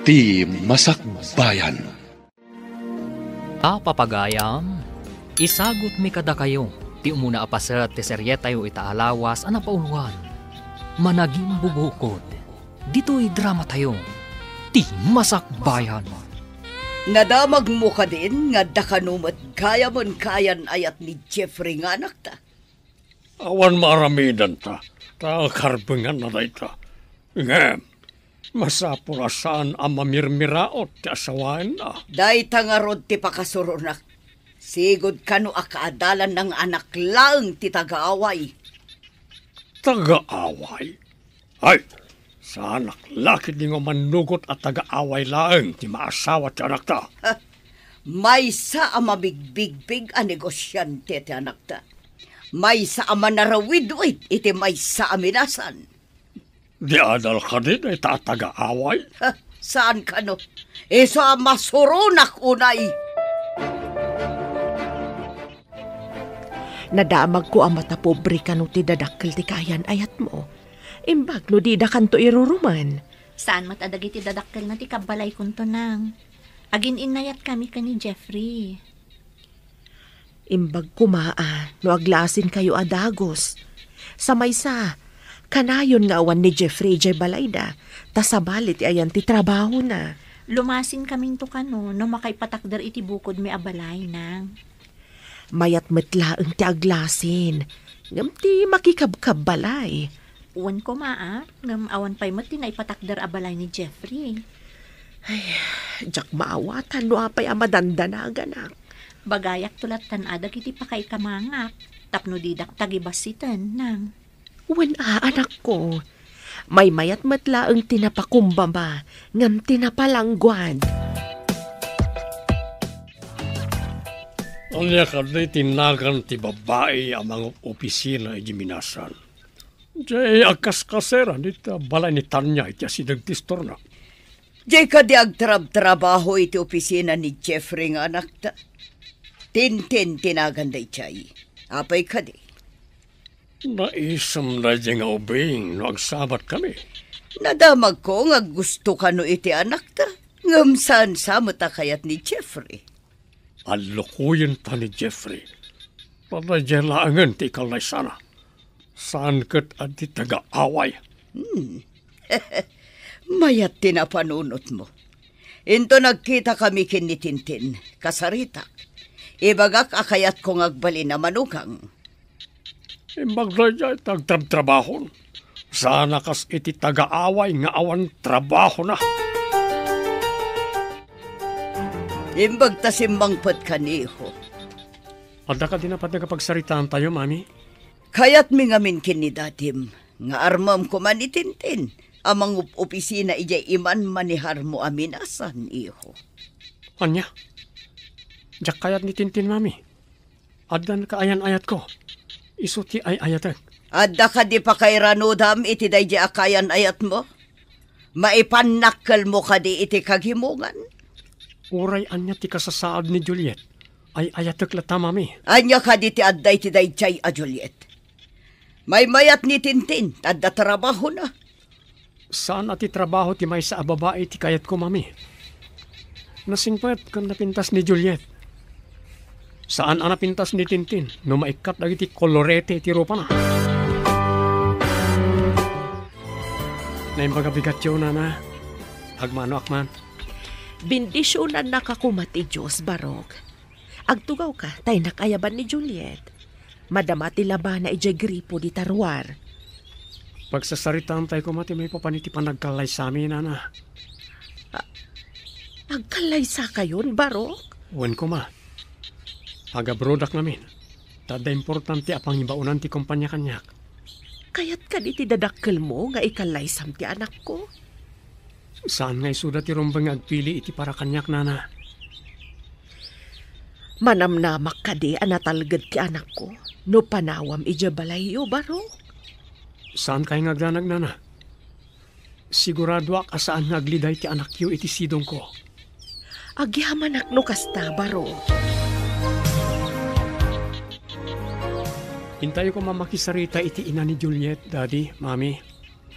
Ti Masakbayan. Papagayam, isagot mi kada kayo, ti umuna apaset ti seryetayo itaalawas ana pauluan. Managing bubukod, dito'y drama tayo, ti Masakbayan. Nadamag mo ka din, nga dakanumat kaya mon kayan ayat ni Jeffrey nga anak ta. Awan maramidan ta, ta karbengan na da ita. Ngem, masapurasaan ang mamirmiraot ti asawain na. Day tangarod ti pakasurunak. Sigod kano akaadalan ng anak lang ti tagaaway. Tagaaway? Ay, sa anak laki di nga manugot at tagaaway lang ti maasawa ti anak ta. May sa ang mabigbigbig a negosyante ti anak ta. May sa ang manarawid-wid iti may sa aminasan. Di adal ka din ay tatagaaway? Saan ka no? Sa masurunak unay. Nadamag ko ang matapobre ka no ti dadakkel ti kayan ayat mo. Imbag no di da kanto iruruman. Saan matadagi ti dadakkel na ti kabalay kunto nang. Agin inayat kami ka ni Jeffrey. Imbag kumaa no aglasin kayo adagos. Sa maysa, kanayon nga awan ni Jeffrey J. Balayda, tasabalit ayan ti trabaho na. Lumasin kaming to kano no makaipatakder iti bukod may abalay nang. Mayat metlaeng ti aglasin, ngam ti makikabkab balay. Uwan ko maa, ngam awan pa'y mat tinaipatakder abalay ni Jeffrey. Ay, jak maawatan no apay amadandanagan ak. Bagayak tulat tanadag iti pakay kamangak, tapno didak tagibasitan nang. Uwan anak ko, may mayat matlaeng tinapakumbaba, ngam tinapalangguan. Anya ka di tinagan ti babae ang mga opisina ay giminasan. Diyan agkas-kasera nita balay ni Tanya iti asidagtistor na. Diyan ka di agtrab-trabaho iti opisina ni Jeffrey nga anak ta. Tintin tinagan day chay. Apay ka di. Naisam na diyan nga ubing no agsabat kami. Nadamag ko nga gusto ka no iti anak ta. Ngam saan samata kayat ni Jeffrey. Alukuyin ta ni Jeffrey. Padajalaangan ti kalay sana. Saan kat at ti taga-away? Mayat tinapanunot mo. Into nagkita kami kin ni Tintin, kasaritak. Ibagak akayat kong agbali na manugang. Imbagdaya tagtrab-trabahon. Sana kas iti taga-away nga awan trabaho na. Imbag tasimbangpat kaniho. Ada ka din na pati kapagsaritaan tayo, mami? Kayat mi ngamin kinidatim, nga armam ko man ni Tintin. Amang opisina ijay iman manihar mo aminasan, iho. Anya? Diyak kayat ni Tintin, mami. Adan ka ayan-ayat ko. Isuti ay ayatek. Adda ka di pa kay ranudam iti day di akayan ayat mo? Maipanakal mo ka di iti kaghimungan? Uray anya ti kasasaad ni Juliet. Ay ayatek lata, mami. Anya ka di ti adday ti day chay a Juliet. May mayat ni Tintin, adda trabaho na. Saan ati trabaho ti may sa babae ti kayat ko, mami? Nasingpet kan napintas ni Juliet. Saan ang napintas ni Tintin? No maikat lagi ti kolorete ti rupa na. Naimbaga bigat yun na. Agmano akman. Bindisyonan nakakumati Diyos, Barok. Agtugaw ka, tay nakayaban ni Juliet. Madamati laban na ijay gripo di tarwar. Pagsasaritaan tayo kumati may papaniti panagkalay sa amin, nana. Agkalay sa kayon, Barok? Uwan ko ma. Agabrodak namin. Tada importante apang ibaunan ti kumpanya kanyak. Kayat ka di ti dadakkel mo nga ikalay sam ti anak ko? Saan nga isuda ti rumbang agpili iti para kanyak, nana? Manamnamak ka di anatalgad ti anak ko. No panawam ijabalayo, Barok? Saan kayo ngagdanag, nana? Sigurado ak asaan ngagliday ti anak yu iti sidong ko. Agyaman akno kasta, Barok. Hintayo ko mamakisarita iti ina ni Juliet, Daddy, Mami.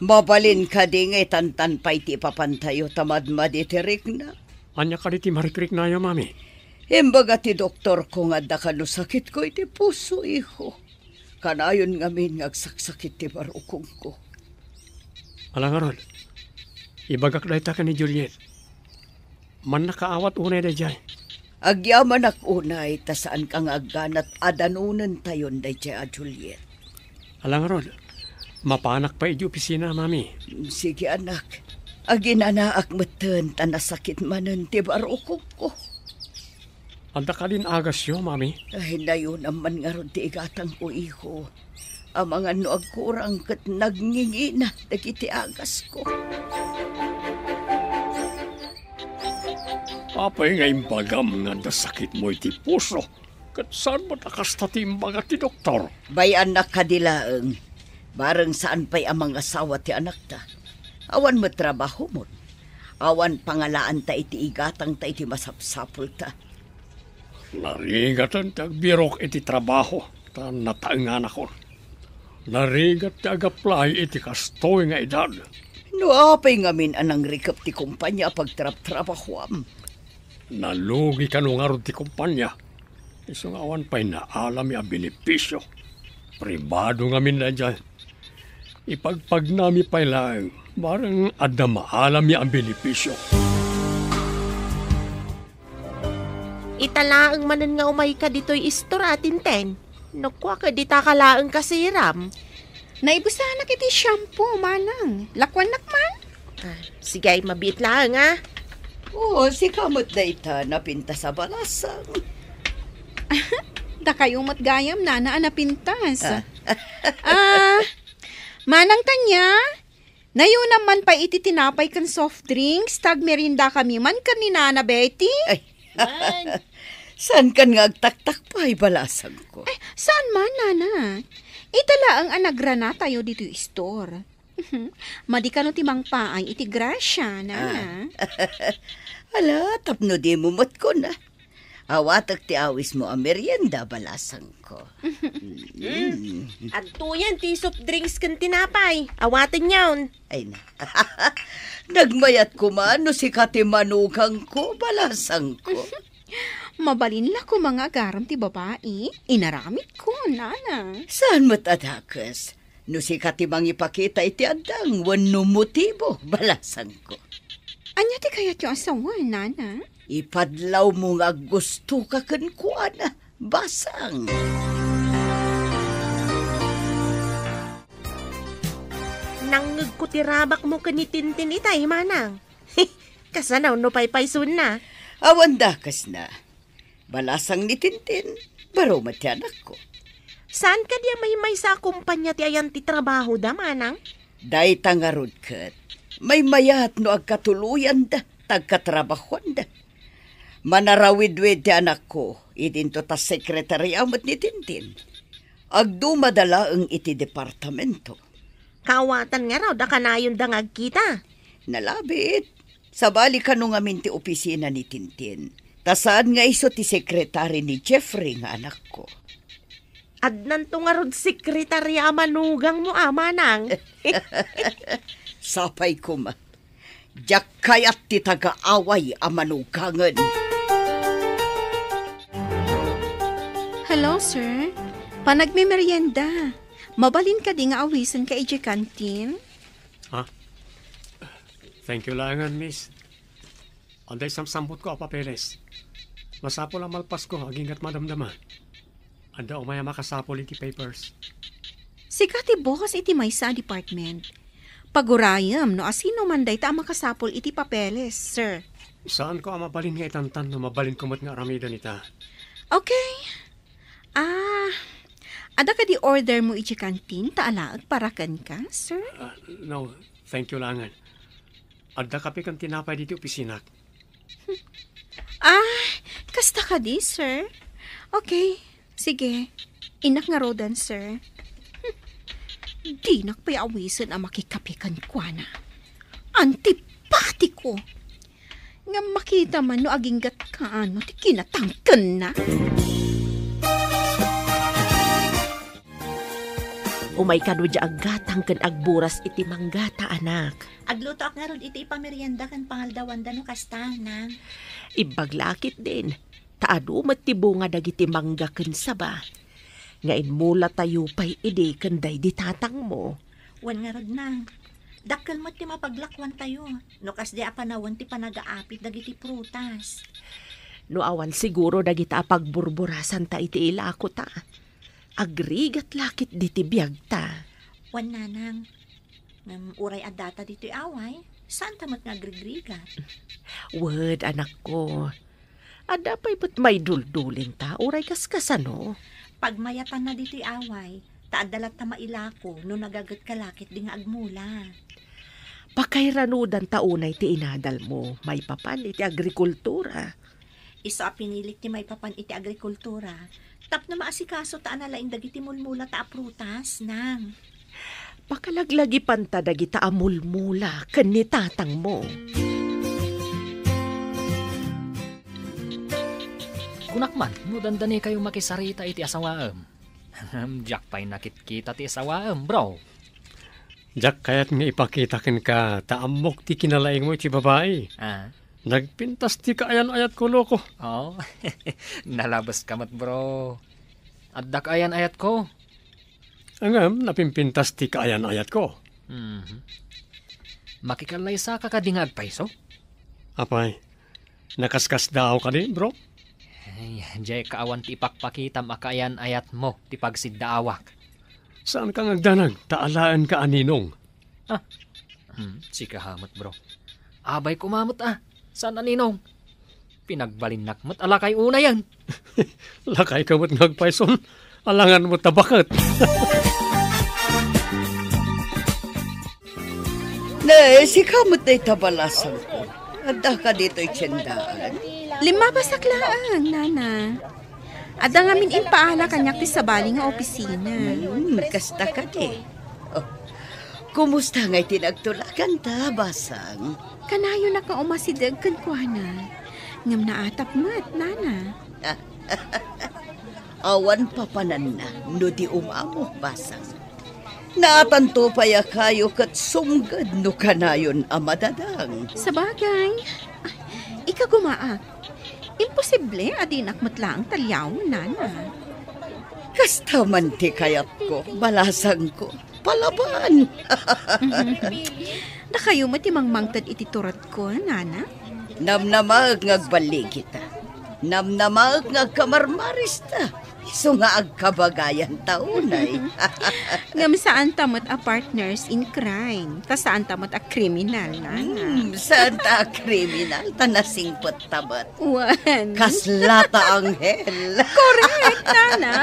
Mabalin ka di nga tantan pa iti papantayo tamad-mad iti na. Anya ka iti marikrik na yo, mami. Imbaga ti doktor ko nga da kano sakit ko iti puso, iho. Kanayon ngamin ngagsaksakit ti barukong ko. Alangaron, ibagak da ita ka ni Juliet. Man nakaawat unay da jay. Agyaman ak unay, ta saan kang agganat adanunan tayon da jay a Juliet. Alangaron, mapanak pa iti opisina, mami. Sige anak, aginanaak matan ta nasakit manan ti barukong ko. Anda ka din agas yo, mami. Ay nayon naman nga ron ti igatang ko, iho. Ang mga noag kurang kat nagngingina dagiti agas ko. Apay nga imbagam nga dasakit mo iti puso. Kat saan mo nakasta ti imbaga ti doktor? Bay anak kadilaeng, bareng saan pa'y ang mga asawa ti anak ta. Awan mo trabaho mo. Awan pangalaan ta iti igatang ta iti masapsapul ta. Narigatan ti agbirok iti trabaho, ta nataengan ako. Narigat ti agaplay iti kastoy nga edad. No apay ngamin anang rikap ti kumpanya pagtrap-trabahoam. Nalugi ka nung arod ti kumpanya. Isang awan pa'y naalam yung benepisyo. Pribado ngamin na dyan. Ipagpag nami pa'y lang, barang adda maalam yung benepisyo. Italaang manan nga umay ka dito'y istora, Tinten. Nakwa ka dita kalaang kasiram. Naibusahan na kiti shampoo, manang. Lakwan nakman. Sige ay mabit lang, ha? Oo, si kamot na ita napinta sa balasang. Da kayong matgayam na napintas. Manang tanya, nayon naman pa iti tinapay kan soft drinks, tag merinda kami man kan ni Nana Betty. Ay, saan kan nga agtaktak pa ay balasang ko? Ay, saan man, Nana? Itala ang anagrana tayo dito store. Madi ka no timang paay iti grasya, Nana. Ala, tapno di mo mat ko na. Awatak ti awis mo ang merienda, balasang ko. At tuyan ti soft drinks kan tinapay. Awatin yawn. Ay na. Nagmayat ko man no si katimanugang ko, balasang ko. Mabalin la ko mga garam ti babae. Inaramit ko, Nana. Saan mo't adakas? No si katimang ipakita iti adang wano motibo, balasang ko. Anya ti kayat yung asawa, Nana? Ipadlaw mo nga gusto ka kan kuana, basang. Nangag ko tirabak mo ka ni Tintin itay, manang. Kasanaw no paypaysun na. Awan dakas na. Balasang ni Tintin, baro mati anak ko. Saan ka diya may sa kumpanya ti ayan ti trabaho da, manang? Day tangarod kat. May mayat no agkatuluyan da, tagkatrabahuan da. Manarawid-wid ti anak ko, idinto ta sekretary amot ni Tintin. Agdumadala ang iti departamento. Kawatan nga raw, da kanayon da ngagkita. Nalabit. Sabali ka nung amin ti opisina ni Tintin. Tasaan nga iso ti sekretary ni Jeffrey nga anak ko. Adnan to nga rod sekretarya manugang mo, manang. Sapay ko ma. Diyak kayat ti taga-away amanugangan. Hello, sir. Panagmimerienda. Mabalin ka di nga awisan ka iji kantin? Thank you langan, miss. Anday samsambot ko papeles. Masapol ang malpas ko, agingat madamdaman. Anda umaya makasapol iti papers. Siga ti boss iti may sa department. Pagurayam no asino man day ta makasapol iti papeles, sir. Saan ko ang mabalin nga itantan no mabalin kumot nga aramida nita? Okay. Ada ka di order mo iti kantin taalaag parakan ka, sir? No, thank you langan. Adda kape kang tinapay dito opisinak. Kasta ka di, sir? Okay, sige. Inak nga rodan, sir. Di nakpayawisan ang makikapikan ko na. Antipatiko. Nga makita man no aginggat ka ano, ti kinatangkan na. Umay kanudya aggatang kan agburas iti manggata anak. Agluto ak nga ron iti ipamerienda kan pangaldawan da no kasta, nang. Ibaglakit din. Taado matibunga dagiti mangga ken saba. Ngain mula tayo pa'y ide kanday di tatang mo. Wan nga ron, nang. Dakkel mo ti mapaglakwan tayo. No kas di apanawan ti panagaapit dagiti prutas. No awan siguro dagita pagburburasan ta iti ilako ta. Agrigat lakit diti biyag ta. Wan, nanang. Uray adata dito away. Saan tamat nga agrigrigat? Word, anak ko. Ada pa'y ba't may dulduling ta? Uray kaskasano? Pagmayatan na dito away, taadalat ta mailako no nagagat kalakit di nga agmula. Pakairanudan taunay ti inadal mo. May papan iti agrikultura. Iso a pinilik ti may papan iti agrikultura. Tap na maasikaso ta analaing dagiti mulmula ta prutas, nang. Pakalaglagi panta dagita amulmula ken ni tatang mo. Kunakman, no dandani kayo makisarita iti asawaem. Jack pa'y nakitkita ti asawaem, bro. Jack, kaya't nga ipakitakin ka, taamok ti kinalaing mo iti babae. Ah? Nagpintas ti kaayan-ayat ko, loko. Oh, nalabas kamat, bro. Addak ayan ayat ko. Angam, napimpintas ti kaayan-ayat ko. Makikalay sa kakadingag paiso? Apay, nakaskas daw ka din, bro? Ay, jay kaawan ti ipakpakita makayan ayat mo, ti pagsiddaawak. Saan ka ngagdanag? Taalaan ka aninong. Si kahamot, bro. Abay kumamot Saan aninong? Pinagbalinnak mo't alakay una yan. Lakay ka mo't ngagpayson. Alangan mo tabakat. Si kamot na itabalasan ko. Ada ka dito'y tiyandaan. 5 basaklaan, nana. Ada ngamin impaala kanyak ti sabali nga opisina. Kasta ka di. Oh, kumusta nga'y tinagtulakan ta, basang? Kanayo na ka umasidag kan kuana. Ngam naatap mat, nana. Awan papanan na, no di umamo, basang. Naatanto paya kayo kat sumgad no kanayon amadadang. Sabagay, ika gumaak. Imposible adinak matlaang talyaw, nana. Kasta man ti kayat ko, balasang ko, palaban. Da kayo matimangmangtad iti turat ko, nana. Namnamag ngagbali kita. Namnamag ngagkamarmaris ta. So nga agkabagayan taunay. Ngam saan tamot a partners in crime. Ta saan tamot a kriminal, nana. Saan ta kriminal? Tanasingpot tabat. Wan. Kaslata anghel. Correct, nana.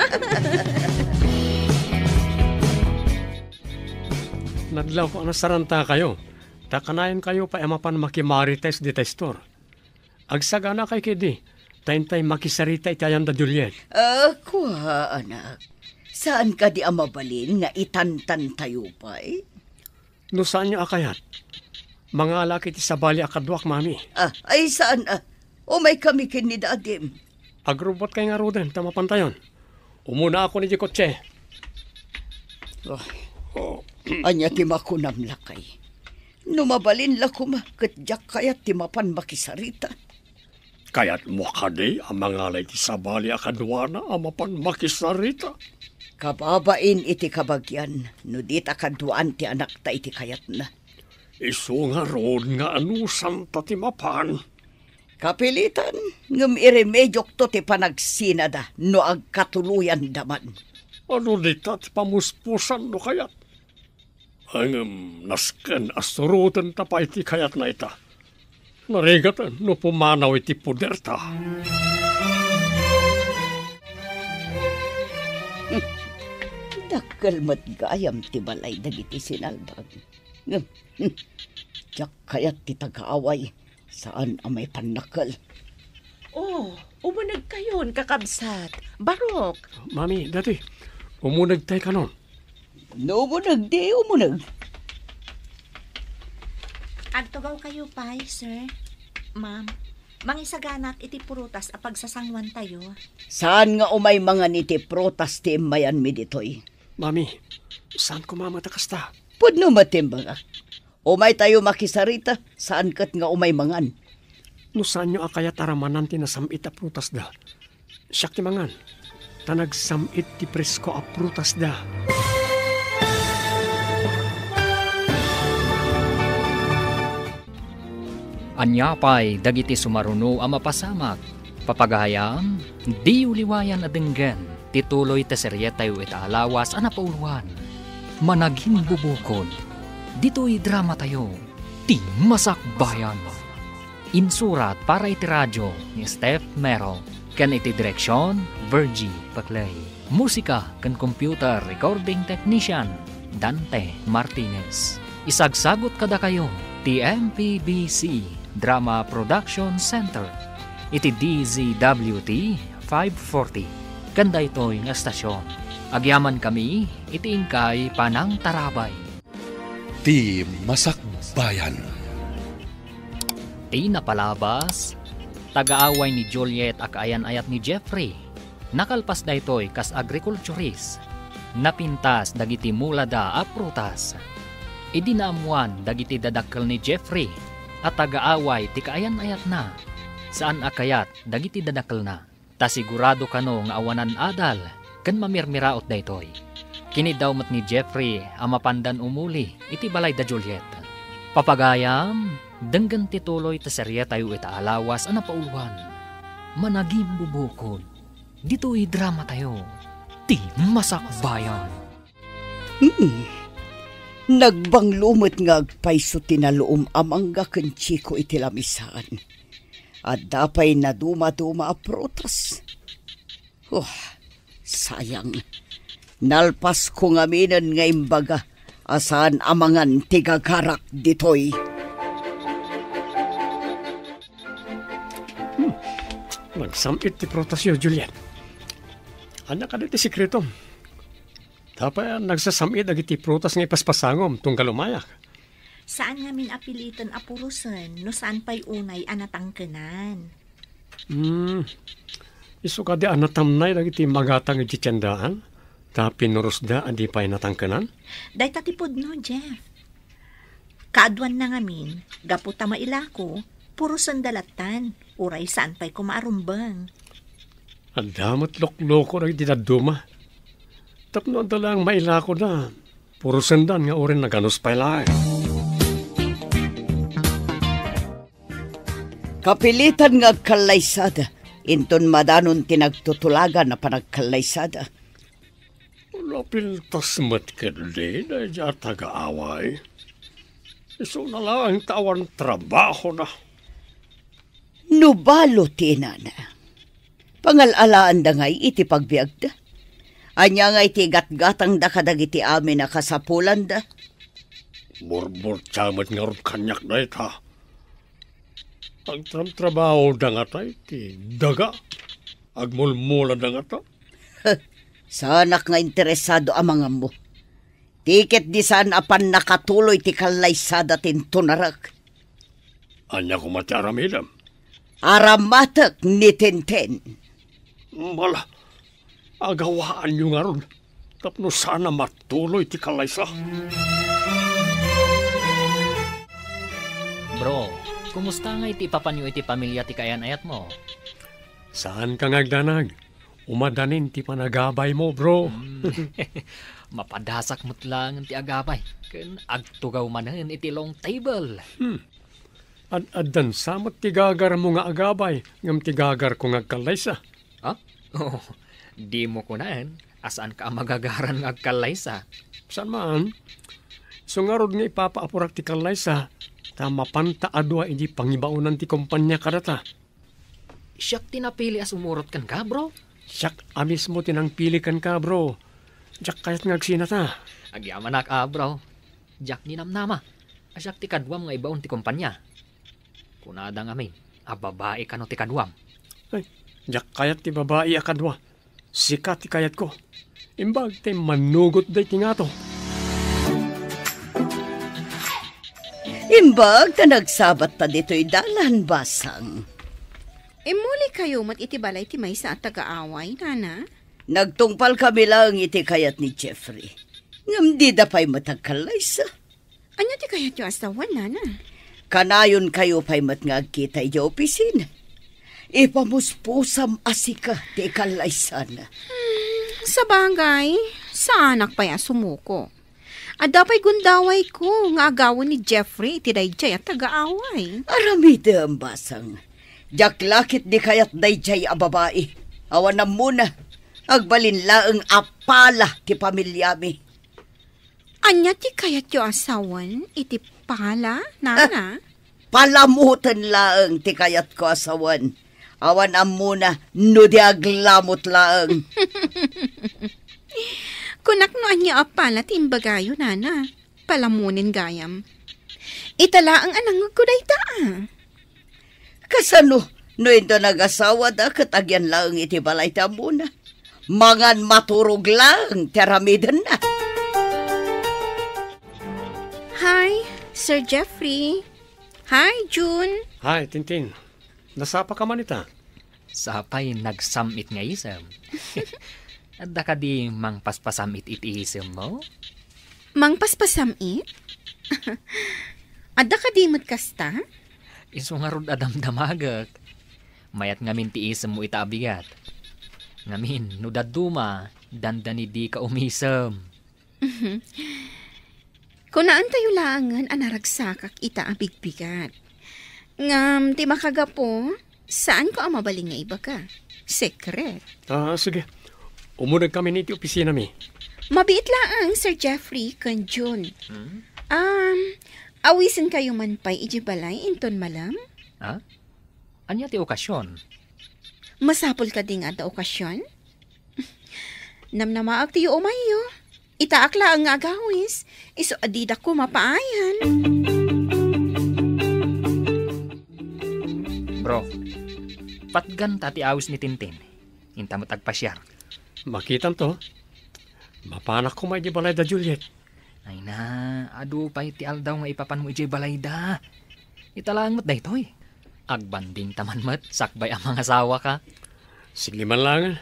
Nadlaw ko nasaranta kayo. Takanayan kayo pa emapan makimarites di testor. Agsagana kay kidi. Taintay makisarita itayan da Juliet. Kuha, anak. Saan ka di amabalin nga itantan tayo pa eh? No saan niyo akayat? Mga laki ti sabali akadwak, mami. Ay saan O may kami kin ni dadim. Agrobot kay nga roden, tamapantayon. Umuna ako ni Jikotse. Anya ti makunam lakay. Numabalin lakuma kat jak kayat ti mapan makisarita. Kaya't mo kadi ang mga lay ti sabali akadwana amapan makisarita. Kababain iti kabagyan, no dit akadwaan ti anak ta iti kayat na. Iso nga roon nga anusan ta ti mapan. Kapilitan, ngam iremedyok to ti panagsinada no agkatuluyan daman. Ano dita ti pamuspusan no kayat? Hangam nasken asurutan ta pa iti kayat na ita. Narigatan no pumanaw iti puder ta. Dakkel mat gayam ti balay dagiti sinalbag. Jak kayat ti tagaaway. Saan amay panakal? Oh, umunag kayon, kakabsat. Barok. Mami, dati, umunag tayo kanon. No, umunag di, umunag. Agtugaw kayo pa, sir. Ma'am, mangisaganak iti purutas a pagsasangwan tayo. Saan nga umay mga niti protas ti imayan mi ditoy? Mami, saan ko mamatakas ta? Pudno matimbang. Umay tayo makisarita, saan kat nga umay mangan. No saan nyo akayat aramanan ti nasamit a prutas da? Siyak ti mangan. Tanag samit ti presko a prutas da. Anyapay dagiti sumaruno a mapasamak. Papagayam, di uliwayan adenggen. Tituloy ta seryetayo itaalawas a napauluan. Managing bubukod. Dito'y drama tayo, ti Masakbayan. Insurat para iti radyo ni Steph Mero. Kan iti direksyon, Virgie Paclay. Musika kan computer recording technician, Dante Martinez. Isagsagot kada kayo, ti MPBC Drama Production Center. Iti DZWT 540. Kanda ito'y nga stasyon. Agyaman kami, iti ingkay Panang Tarabay. Ti Masakbayan. Ti napalabas, tagaaway ni Juliet akaayan-ayat ni Jeffrey. Nakalpas da ito'y kas agriculturist. Napintas dagiti mulada a prutas. Idinaamuan dagiti dadakkel ni Jeffrey at tagaaway ti kaayan-ayat na. Saan akayat dagiti dadakkel na. Ta sigurado kano nga awanan adal ken mamirmiraot da ito'y. Kini daw mat ni Jeffrey ang mapandan umuli iti balay da Juliet. Papagayam, denggan tituloy ta serye tayo itaalawas ang napauluan. Managing bubukod. Dito'y drama tayo. Ti Masakbayan. Nagbanglumot nga agpayso tinaluom amangga ken chiko iti lamisaan. At dapay na duma-duma a prutas. Sayang. Nalpas ko nga minan nga imbaga, asan amangan tigagarak ditoy. Nagsamit ti prutasyo, Juliet. Anak ka diti sikreto. Tapay nagsasamit agiti prutas nga ipaspasangom tunggal umayak. Saan nga min apilitan apurusan no saan pa'y unay anatangkenan? Isu ka di anatamnay dagiti magatang iti tiyandaan. Tapi nurus da adi pa'y natangkenan? Day tatipod no, Jeff. Kaadwan na ngamin, gaputa mailako, puro sandalatan, uray saan pa'y kumaarumbang. Adamot lokloko na iti daduma. Tapno dalang mailako na, puro sandan nga orin naganos pa'y lahat. Kapilitan nga agkalaysada, inton madanon tinagtutulagan na panagkalaysada. Lapiltas mat kadi na dya taga-away. Iso na lang ang tawan trabaho na. Nubalo tinana. Pangalalaan da ngay iti pagbiag da. Anya nga iti gatgatang da kadagiti amin na kasapulan da. Burbur tsamat nga rin kanyak na ita. Ang trabaho da nga tayo iti daga. Agmulmula da nga ta. Sanak nga interesado ang mga mo. Tiket di saan apan nakatuloy ti kalaysada tintunarak. Anya ko mati aramidam. Aramatak ni Tintin. Mala, agawaan nyo nga ron. Tapno sana matuloy ti kalaysa. Bro, kumusta nga iti papanyo iti pamilya ti kayan-ayat mo? Saan ka ngagdanag? Umadanin ti panagabay mo, bro. Mapadasak mo't lang ti agabay. Ken agtugaw manen iti long table. Ad-adan samot ti gagar mo nga agabay. Ngam ti gagar ko ngagkalaysa. Ha? Oh, di mo kunaen. Asaan ka magagaran ngagkalaysa? Saan man? So nga rod nga ipapaapurak ti kalaysa. Tama panta adwa hindi pangibaunan ti kumpanya kadata. Siyak tinapili as umurot kan ka, bro. Siyak amis mo tinangpilikan ka, bro. Diyak kayat ngagsinata. Agyaman ak, bro. Diyak ninamnama. Asyak ti kadwam nga ibaon ti kumpanya. Kunada nga min, babae ka no ti kadwam. Ay, diyak kayat ti babae akadwa. Sikat ti kayat ko. Imbag ti manugot day ti nga to. Imbag ta nagsabat ta dito'y dalan basang. Muli kayo mat iti balay ti maysa at taga-away, nana? Nagtungpal kami lang iti kayat ni Jeffrey. Ngam di da pa'y matagkalay sa. Ano ti kayat yung asawa, nana? Kanayon kayo pa'y matngagkita iya opisina. Ipamuspusam asika ti kalay sana. Sa bagay, sa anak pa'y sumuko. Ada pa'y gundaway ko nga agawon ni Jeffrey ti dayjay at taga-away. Aramida ang basang. Jaklakit di kayat dayjay a babae. Awan na muna. Agbalin laeng apala ti pamilyami. Anya ti kayat yung asawan, iti pala, nana? Palamutan laeng ti kayat ko asawan. Awan am muna, no di aglamot laeng. Kunak no anya apala ti imbagayo, nana. Palamunin gayam. Itala ang anang kuday Kasano, no ito nag-asawa da katagyan laeng iti balay ta muna. Mangan maturog lang, teramidan na. Hi, Sir Jeffrey. Hi, June. Hi, Tintin. Nasapa ka man ita? Sapay nagsamit nga isem. Adda ka di mang paspasamit iti isem mo? Mang paspasamit? Ada ka di mo't kasta? Iso nga rod adamdamagak. Mayat ngamin ti isem mo itaabigat. Ngamin, no daduma, dandani di ka umisem. Kung naan tayo langan, anaragsakak ita abigbigat. Ngam, ti makagapo, saan ko ang mabaling nga iba ka? Secret. Sige. Umunag kami ni iti opisina mi. Mabiit lang, Sir Jeffrey, kan June. Awisin kayo man pa'y ijibalay inton malam? Ha? Anya ti okasyon? Masapol ka din nga da okasyon? Namnamaag tiyo umayo. Itaakla ang agawis. Iso adida ko mapaayan. Bro, patgan tati awis ni Tintin. Hintamot agpasyar. Makitan to. Mapanak ko may balay da Juliet. Ay na, adu pa iti aldaw nga ipapan mo iti balay da. Italaan mo't daytoy. Agbanding taman mo't sakbay ang mga asawa ka. Sige man lang.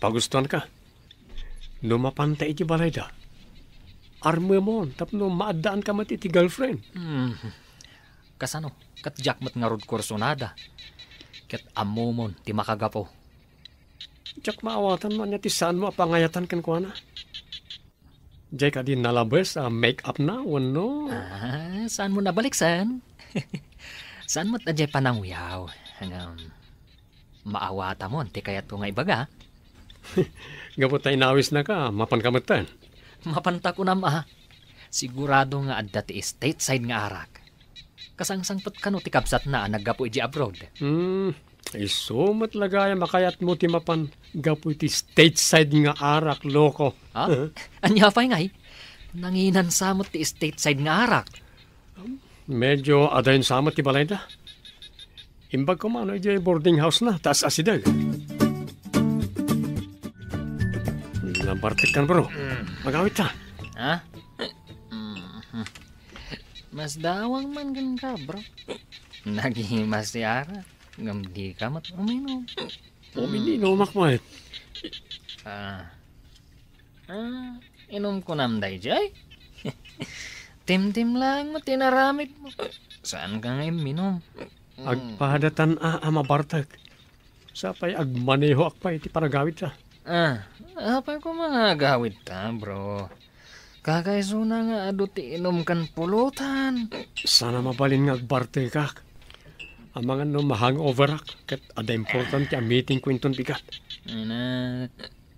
Pagustuhan ka. No mapantay iti balay da. Arme mo, tapno maadaan ka mat iti girlfriend. Kasano, kat jakmat nga rod kursonada. Kat amumon ti makagapo. Tsak maawatan man niya ti saan mo apangayatan kan ko na. Jay ka din nalabas make-up na, no? Saan mo nabalik, san? Saan mo't na jay panangyaw? Hanggang maawata mo, ti kayat ko nga ibaga. Gapot tayo inawis na ka, mapankamatan. Mapanta ko na sigurado nga adda ti stateside nga arak. Kasangsangpot ka no ti kapsat na naggapo iji abroad. Iso matlagaya makayat mo ti mapan gapo ti stateside nga arak, loko. Ha? Anya pa'y ngay? Nanginan samot ti stateside nga arak. Medyo adayon samot ti balay da. Imbag ko man, iji boarding house na, taas asidag. Lampartik kan bro. Magawit ta. Ha? Mas dawang man gan ka, bro. Naghimas si Ara. Ngamdi ka mat uminom. Uminom makmat. Inom ko namday, Jay. Tim-tim lang mo, tinaramit mo. Saan ka ngayon minom? Agpadatan mabartag. Sapay agmaneho akpay iti paragawit ta. Apay ko mga gawid ta, bro. Kakaiso na nga ado ti inom kan pulutan. Sana mabalin nga agbarte kak. Ang mga no mahangover ak. Kat ada important kaya meeting ko inton bigat.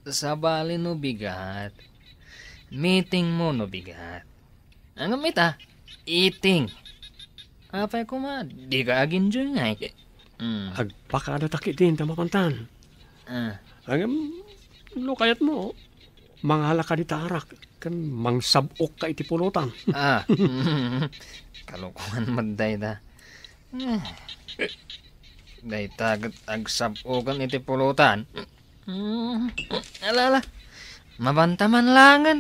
Sabali no bigat. Meeting mo no bigat. Ang gamit eating. Apay ko di ka agin dyan nga. Agpakada takit din tamapantan. Lo kayat mo, manghala ka di tarak, kan mangsabok ka iti pulutan. Kalukuhan magday da. Day tagat agsabokan iti pulutan. Alala, mabantaman langan.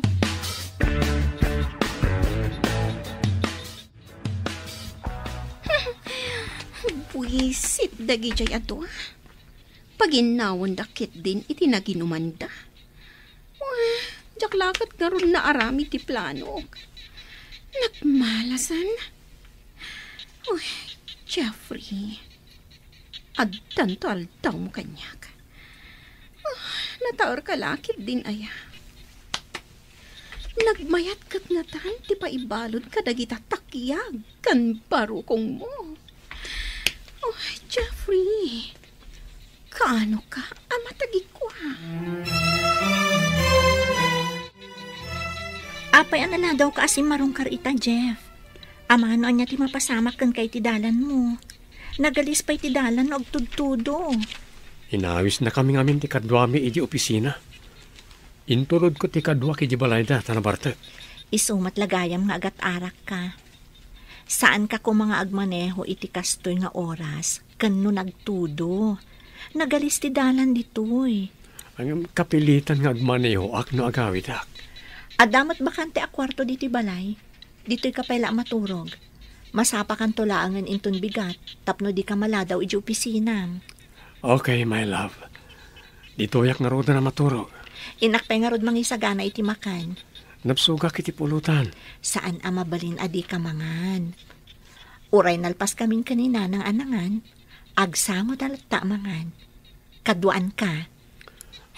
Buisit dagi jay ato. Paginawon dakit din iti naginumanda. Jaklakat nga ron na arami ti plano. Nagmalasan. Jeffrey. Agdan to aldaw mo kanyak. Nataor ka lakit din aya. Nagmayat kat nga tan, ti paibalod ka dagita takyag kan barukong mo. Jeffrey, kaano ka? Amatagi ko ha. Apay ang daw ka asim marungkar ita, Jeff. Amano anya ti mapasamak kan kay ti dalan mo. Nagalis pa'y ti dalan og tudtudo. Inawis na kami ngamin ti kadwami iji opisina. Intulod ko ti kadwa ki Balayda, tanabarte. Isumat lagayam nga agat arak ka. Saan ka ko mga agmaneho iti kastoy nga oras, kano nagtudo. Nagalis ti dalan ditoy. Ang kapilitan nga agmaneho ak no agawid ak. Adamat bakante a kwarto diti balay. Dito'y kapayla maturog. Masapa kan tulaangan inton bigat, tapno di ka maladaw iji opisina. Okay, my love. Dito yak nga roda na maturog. Inakpay nga rod mangisagana iti makan. Napsuga kiti pulutan. Saan amabalin adi ka mangan? Uray nalpas kaming kanina ng anangan, agsango dalata mangan. Kaduan ka.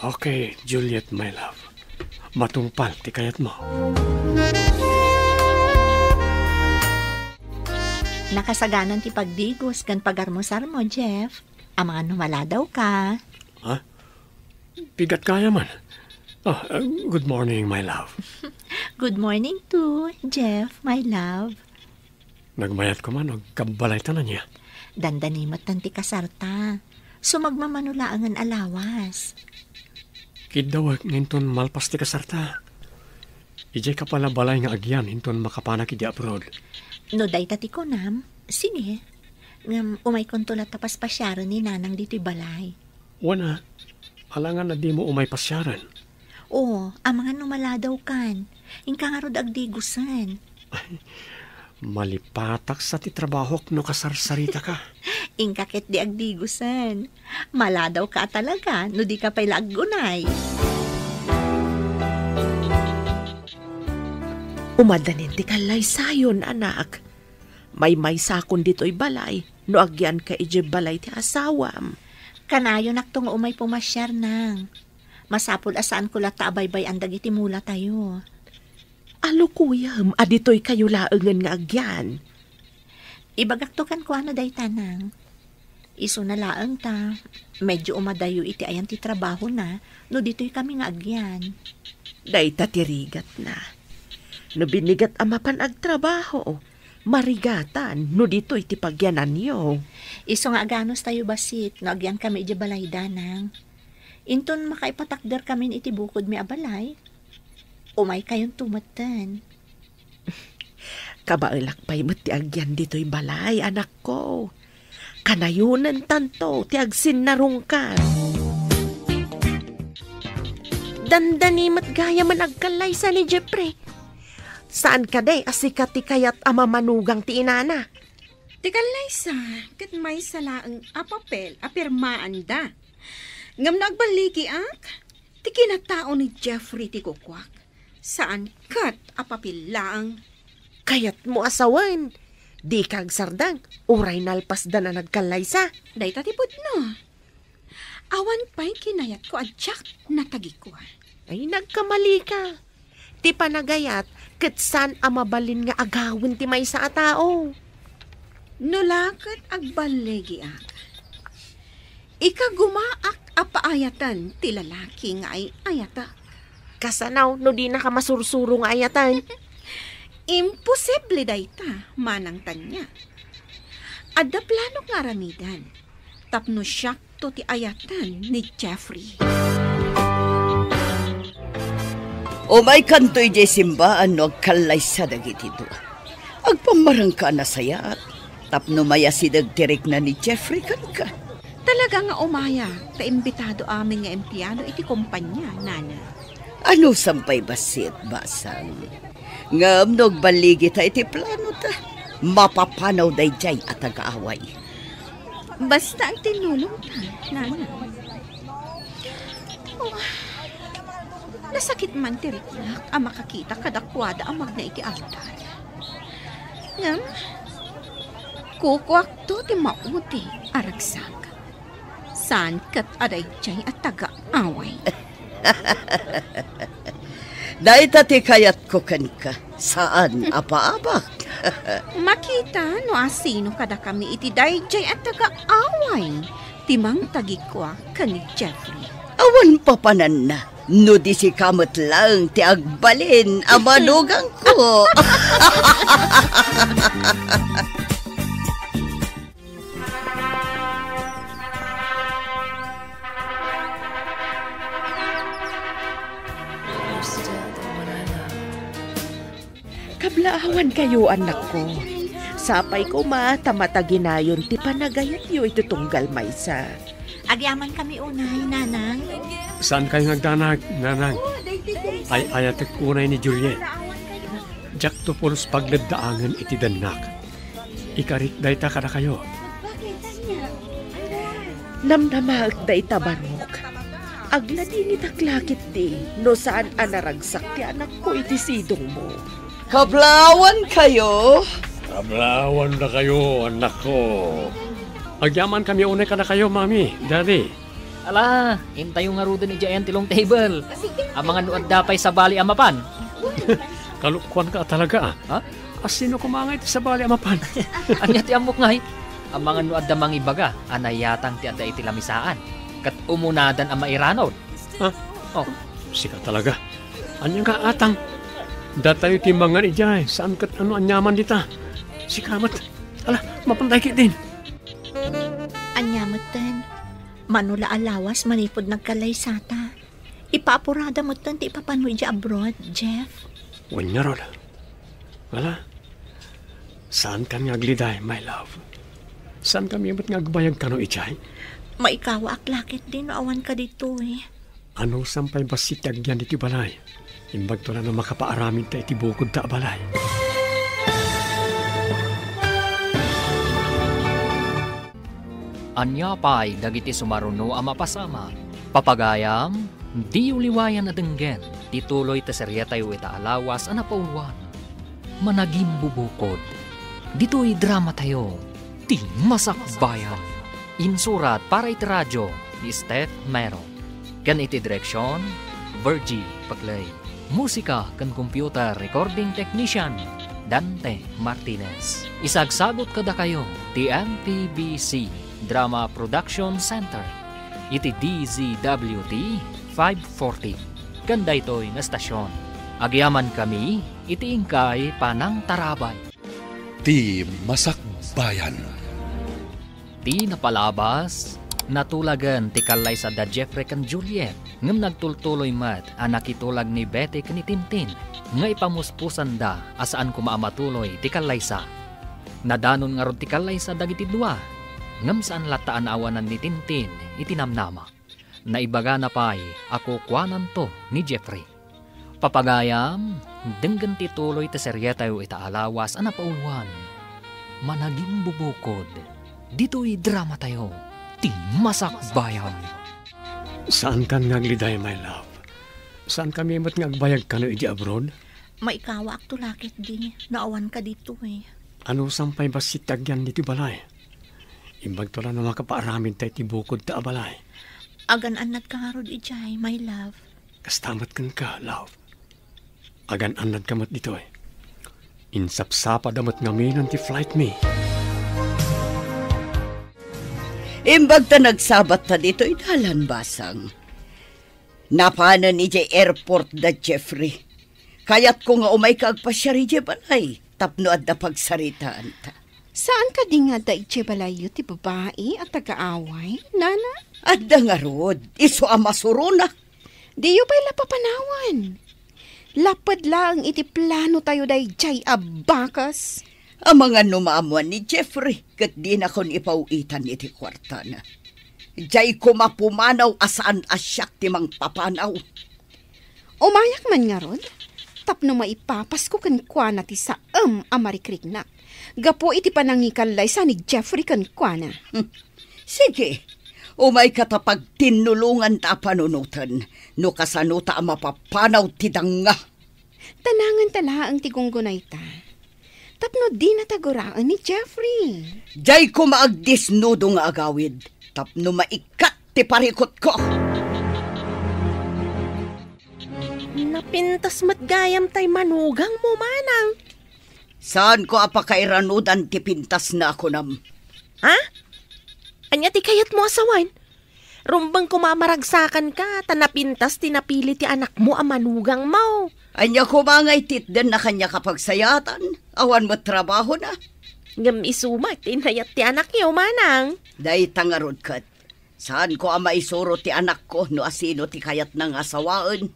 Okay, Juliet, my love. Matungpal, ti kayat mo. Nakasaganan ti pagdigos kan pagarmusar mo, Jeff. Ang mga numala daw ka. Ha? Bigat kaya man. Good morning, my love. Good morning too, Jeff, my love. Nagmayat ko man, kabalay tanan niya. Dandanimat tanti kasarta. Sumagmamanulaangan alawas. Kidawag ninton malpas ti kasarta. Ijay ka pala balay nga agyan hinton makapanak iti abroad. No day tati ko nam, sige. Ngam umay kontula tapas pasyaran ni nanang dito'y balay. Wana, alangan na di mo umay pasyaran. Oo, ang mga numala daw kan. Ingka nga rod agdigusan. Malipatak sa ti trabahok no kasarsarita ka. Ingkakit di agdigusan. Mala daw ka talaga, no di ka pa'y lagunay. Umadanin ti kalay sayon, anak. May sakon dito'y balay, no agyan ka ije balay ti asawam. Kanayo naktungo umay pumasyar nang. Masapul asaan ko lata abaybay ang dagiti mula tayo. Alo kuyam, adito'y kayo laengan nga agyan. Ibagaktukan ko ano day tanang. Iso na laeng ta, medyo umadayo iti ayan ti trabaho na, no dito'y kami nga agyan. Day tatirigat na. No binigat amapan agtrabaho, marigatan, no dito'y ti pagyanan niyo. Iso nga aganos tayo basit, no agyan kami iti balay danang. Inton makaipatakder kami iti bukod mi abalay, umay kayong tumatan. Kabailak pa'y mo ti agyan dito'y balay, anak ko. Kanayunan tanto, ti agsin narungkan. Dandanimat gaya man agkalay sa ni Jeffrey. Saan ka day asikat ti kayat amamanugang ti inana? Ti kalay sa, kat may salaang apapel, apirmaan da. Ngam nagbaliki ak, ti kinatao ni Jeffrey ti kukwak. Saan kat apapilaang? Kayat mo asawan. Di kag sardang, uray nalpas da na nagkalaysa. Day tatipod no. Awan pa'y kinayat ko adyak natagi ko. Ay nagkamali ka. Ti panagayat, kitsan amabalin nga agawin ti may sa atao. Nulakat agbalegi ak. Ikagumaak apaayatan ti lalaki nga ay ayatak. Kasanaw, no di na ka masursuro nga ayatan. Imposible dayta, manang tanya. Adda plano nga ramidan, tapno siyak to ti ayatan ni Jeffrey. O may kantoy di simbaan no agkalay sa dagiti do. Agpamarang ka na sayat, tapno maya sidagtirik na ni Jeffrey kan ka. Talaga nga umaya, taimbitado amin nga empleyado iti kumpanya, nana. Ano sampay basit, basang? Ngam baligi ta iti plano ta. Mapapanaw day jay at ag-aaway. Basta ang tinulong ta, nana. Nasakit man tiriknak ang makakita kadakwada ang magna iti altar. Ngam, kukuak to ti mauti aragsak. Saan kat aday jay at taga-away. Dahil tati kayat ko kan ka. Saan apaabak? Makita no asino kada kami iti dayjay at taga-away. Timang tagikwa kan ni Jeffrey. Awan papanan na. No di si kamot lang ti agbalin ang manugang ko. Kablaawan kayo, anak ko. Sapay ko tamataginayon ti panagayat yu itutunggal maysa. Agyaman kami unay, nanang. Saan kayo nagdanag, nanang? Ay ayatek unay ni Juliet. Jak to pulos pagladdaangan iti danak. Ikarit dayta kada kayo. Namnamag dayta barok. Agladi ni taklakit di, no saan anaragsak ti anak ko iti sidong mo. Kablawan kayo. Kablawan na kayo, anak ko. Agyaman kami unay kada kayo, mami, daddy. Ala, hintayo nga rudo ni Jayan tilong table. Ang mga nuad dapay sa bali amapan. Kalukwan ka talaga, Ha? Asino kumangay ti sa bali amapan? Anya ti amok ngay. Ang mga nuad damang ibaga, anayatang ti ada iti lamisaan. Kat umunadan ang mairanod. Ha? Oh, Sika talaga. Anya ka atang. Datayo timbangan ijay. Saan kat ano anyaman dita? Sikamat. Ala, mapantay kit din. Anyamatan. Manula alawas manipod nagkalaysata. Ipaapurada mo tan ti ipapanoy di abroad, Jeff. Wanya rod. Wala. Saan kan ngagliday, my love? Saan kami ba't ngagbayag ka no ijay? Maikawa aklakit din awan ka dito eh. Ano sampay basitag yan iti balay? Imbag to na na makapaaramin ta iti bukod ta balay. anya pa'y dagiti sumaruno a mapasama. Papagayam, di uliwayan na denggen, tituloy ta seryetayo ita alawas a napaulwan. Managim bubukod. Dito'y drama tayo, ti masakbayan. Insurat para iti radyo ni Steph Mero. Kan iti direksyon, Virgie Paglay. Musika kan computer recording technician, Dante Martinez. Isagsagot kada kayo, ti MPBC Drama Production Center. Iti DZWT 540. Ganda ito'y na stasyon. Agyaman kami, iti ingkay panang tarabay. Ti Masakbayan. Ti napalabas, natulagan ti kalay sa da Jeffrey kan Juliet. Ngam nagtultuloy mat, anak itulag ni Betty kan ni Tintin. Nga ipamuspusan da, asaan kumaamatuloy ti kalay sa. Nadanon nga ron ti kalay sa dagiti dua. Ngam saan lataan awanan ni Tintin, itinamnama. Naibaga na pa'y ako kwanan to ni Jeffrey. Papagayam, denggan ti tuloy ti seryetayo ita alawas ana paulwan. Managing bubukod, dito'y drama tayo, ti Masakbayan. Saan kan ngagliday, my love? Saan kami mat ngagbayag ka no iti abroad? Maikawa ak tulakit di, naawan ka dito eh. Ano sampay basitag yan dito balay? Imbag to lang na makapaaramin tayo ti bukod ta abalay. Agan-anad ka nga rod ijay, my love. Kastamat kan ka, love. Agan-anad ka mat dito eh. Insapsapa damat ngamin ti flight me. Imbag ta nagsabat ta dito idalan basang. Napanan ni J. Airport da Jeffrey. Kayat ko nga umay kaagpasyari J. Balay. Tapno at na pagsaritaan ta. Saan ka di nga da itche balayo ti babae at taga-away, nana? At da nga rod, iso amasuruna. Di yu pa'y lapapanawan. Lapad lang iti plano tayo day jay abakas. Ang mga numaamuan ni Jeffrey, kat di na kon ipauitan iti kwarta na. Jay ko mapumanaw asaan asyak ti mang papanaw. Umayak man nga rod, tapno maipapas ko kan kwa na ti saam amarikrik na. Gapo iti panangikalay sa ni Jeffrey kan kwa na. Sige, Umay katapag tinulungan ta panunutan, no kasano ta mapapanaw ti danga. Tanangan tala ang tigunggunay ta. Tapno di nataguraan ni Jeffrey. Jay ko maagdisnudo nga agawid, tapno maikat ti parikot ko. Napintas matgayam tay manugang mo, manang. Saan ko apakairanudan ti pintas na ako nam? Ha? Anya ti kayat mo asawan? Rumbang kumamaragsakan ka, tanapintas tinapili ti anak mo ang manugang mo. Anya ko mangay titden na kanya kapagsayatan. Awan mo trabaho na. Ngam isumat, tinayat ti anak niyo, manang. Day tangarod kat. Saan ko ang maisuro ti anak ko no asino ti kayat ng asawaan?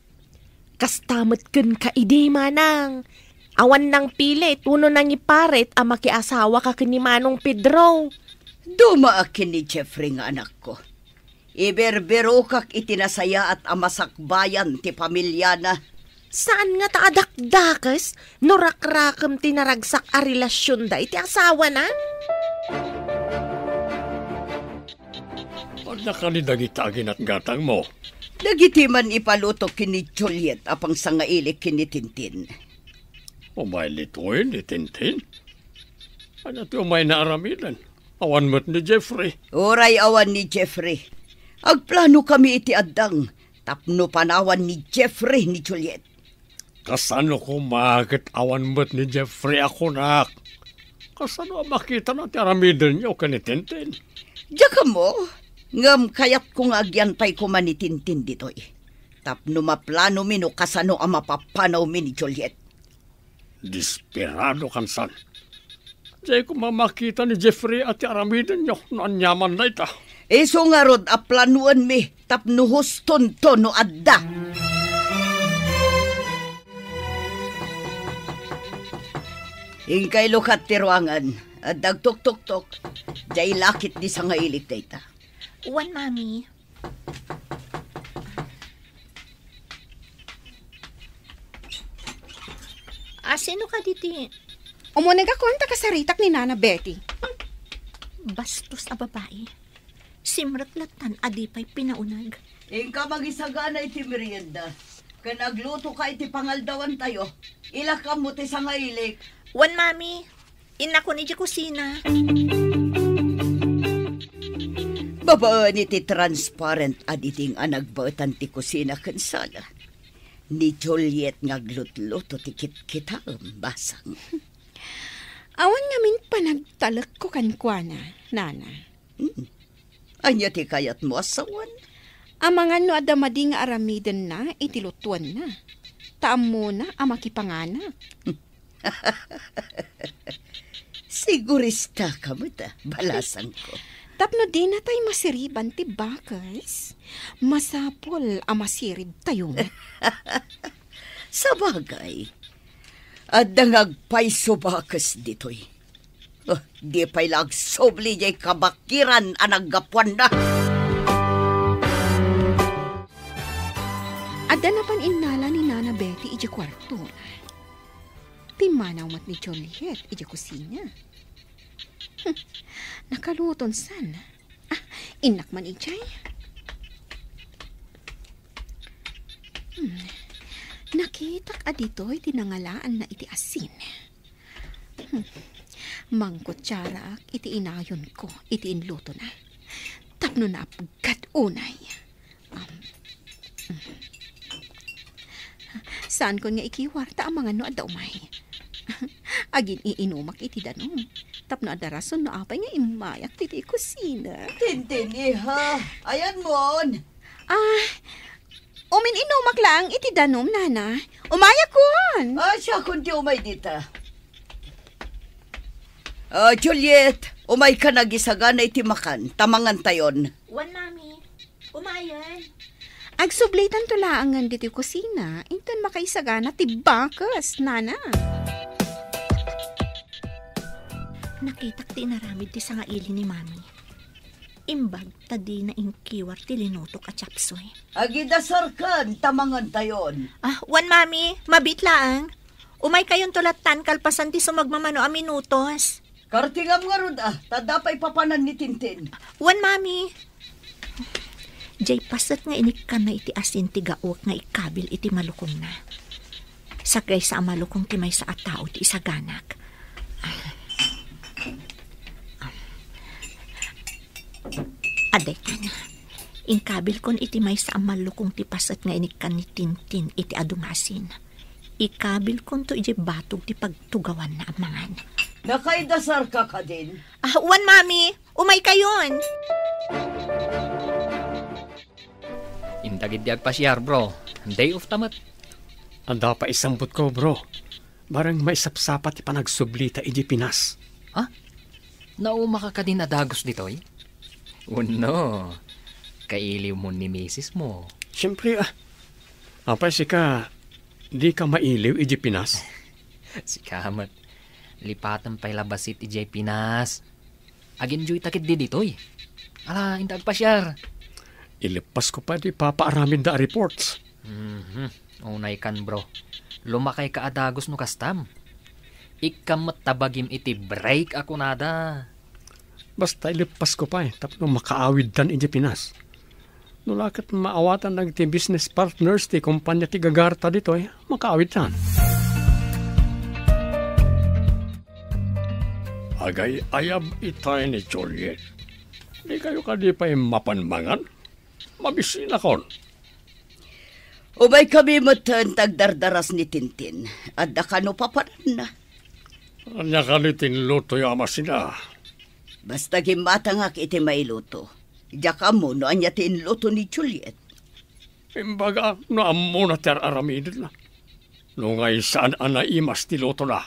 Kastamot kun ka idi, manang. Awan nang pilit, uno nang iparet ang makiasawa ka kini Manong Pedro. Dumaakin ni Jeffrey nga anak ko. Iberbero kak itinasaya at amasakbayan ti pamilya na. Saan nga taadakdakas? Norakrakam tinaragsak a relasyon da iti asawa na? Pag nakanidagitagin at gatang mo, Dagitiman ipaluto kini Juliet apang sangailik kini Tintin. umay lituin ni Tintin. Ano ti umay naaramidan? Awan mo't ni Jeffrey. Oray awan ni Jeffrey. Agplano kami iti addang. Tapno panawan ni Jeffrey ni Juliet. Kasano ko makit awan mo't ni Jeffrey ako nak? Kasano makita na ti aramidan niyo ka ni Tintin? Diyan mo, ngam kayat kong agyantay ko man ni Tintin ditoy. Tapno maplano mi no kasano ang mapapanaw mi ni Juliet. Desperado kan san. Diyan ko mamakita ni Jeffrey at ti aramidan niyo no anyaman na ita. Iso nga rod a planuan mi, tapno huston to no adda. Ingkay lukat ti ruangan, at dagtok-tok-tok, jay lakit di sa ngailit dayta. Wan, Mami. Sino ka diti? Umunag ako ang takasaritak ni Nana Betty. Bastos a babae. Simratlatan adipay pinaunag. Ingka magisagana iti merienda. Kanagluto ka iti pangaldawan tayo. Ilakam mo ti sa ngailik. Wan, Mami. Ina ko ni di kusina. Babaan iti transparent aditing anagbatan ti kusina kansala. Ni Juliet ngaglutluto ti kit-kita basang. Awan ngamin panagtalak ko kankwana, Nana. Anya ti kayat mo asawan? Ang mga no adamadi nga aramidan na, itilutuan na. Taam mo na ang makipanganak. Sigurista ka mo ta, balasan ko. Tapno di na tayo masiriban ti bakas. Masapol ang masirib tayo. Sa bagay, at dangagpay bakas ditoy. Di pa'y lagsobli jay kabakiran anagapuan na. Adda na pan inala ni Nana Betty iji kwarto. Timanaw mat ni Juliet iji kusina. Nakaluton san. Inak man ijay. Nakitak adito'y tinangalaan na iti asin. Mangkutsara iti inayon ko, iti inluto na. Tapno na apagkat unay. Saan ko nga ikiwarta ang mga no at daumay? Agin iinumak iti danom. Tapno adarason no apay nga imayak titi kusina. Tintin, iha. Ayan mon. Umin inumak lang iti danom, Nana. Umayak kon. Siya kundi umay dita. Juliet, umay ka nagisagana iti makan. Tamangan tayon. Wan, Mami. Umayan. Agsublitan to laangan diti kusina. Inton makaisagana ti bakas, Nana. Nakitak ti naramid ti sangaili ni Mami. Imbag tadi na inkiwar ti linutok at chapsoy. Agidasarkan, tamangan tayon. Wan, Mami. Mabitlaang. Umay kayon tulatan kalpasan ti sumagmamano a minutos. Kartingam nga rod tadapay papanan ni Tintin. Wan, Mami. Jay pasat nga inik ka na iti asin ti gaok nga ikabil iti malukong na. Sagay sa malukong ti may sa atao ti isaganak. Aday ka na. Inkabil kon iti may sa malukong ti pasat nga inik ka ni Tintin iti adungasin. Ikabil kon to iti batog ti pagtugawan na amangan. Nakaidasar ka din. Uwan, mami. Umay kayon. Indagid di agpasyar, bro. Day of tamat. Anda pa isambot ko, bro. Barang may sapsapat ipanagsублita iji Pinas. Ha? Nauma ka din adagos ditoy? Uno. Kailiw mo ni misis mo. Siyempre, apay sika, di ka mailiw iji Pinas. Si Kamat. Lipatan pa'y labasit iji Pinas. Aginjoy takit di ditoy. Ala, indag pasyar. Ilipas ko pa di papaaramin da reports. Unay kan, bro. Lumakay ka adagos no kastam. Ikamat tabagim iti break ako nada. Basta ilipas ko pa tapno makaawid tan iji Pinas. Nulakat maawatan ng ti business partners ti kumpanya ti Gagarta dito makaawid tan. Agay ayab itay ni Juliet. Di kayo ka di pa mapanmangan? Mabisina kon. Umay kami matan tagdardaras ni Tintin. At dakano paparan na. Anya ka ni tinluto yung ama sina. Basta gimatangak iti mailuto. Diyaka mo no anya tinluto ni Juliet. Imbaga no amo na ter aramidin na. No ngay saan anaimas ti luto na.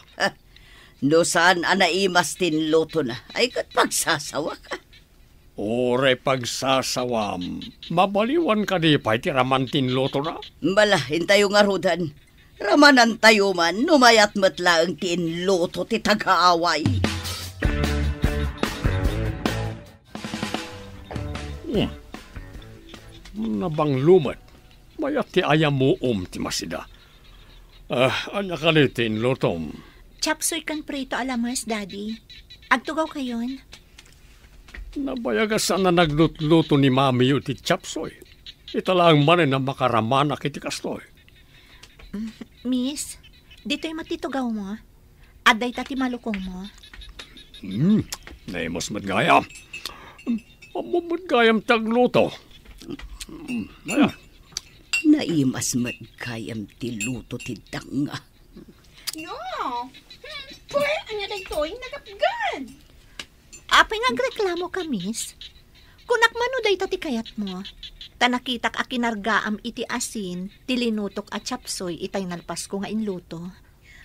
No saan anaimas tinluto na. Ay kat pagsasawa ka. Ore pagsasawam, mabaliwan ka di pa iti ramantin loto na? Bala, hintayo nga rudan. Ramanan tayo man, numayat matla ang tinloto ti taga-away. Nabang lumat, mayat ti ayam mo ti masida. Anya ka ni tinlotom? Chapsoy kan prito alamas, Daddy. Agtugaw kayon. Nabayagas na naglutluto ni Mami yu ti chapsoy. Italang manin na makaramanak iti kastoy. Miss, dito'y matitugaw mo. Aday tati malukong mo. Naimos matgayam. Mamumutgayam tagluto. Ayan. Naimas magkayam ti luto ti danga. Yo! Poy, anya na ito'y nagapgan. Apay nagreklamo ka, miss. Kunak mano day tati kayat mo. Tanakitak a kinargaam iti asin, tilinutok at chapsoy itay nalpas ko nga inluto.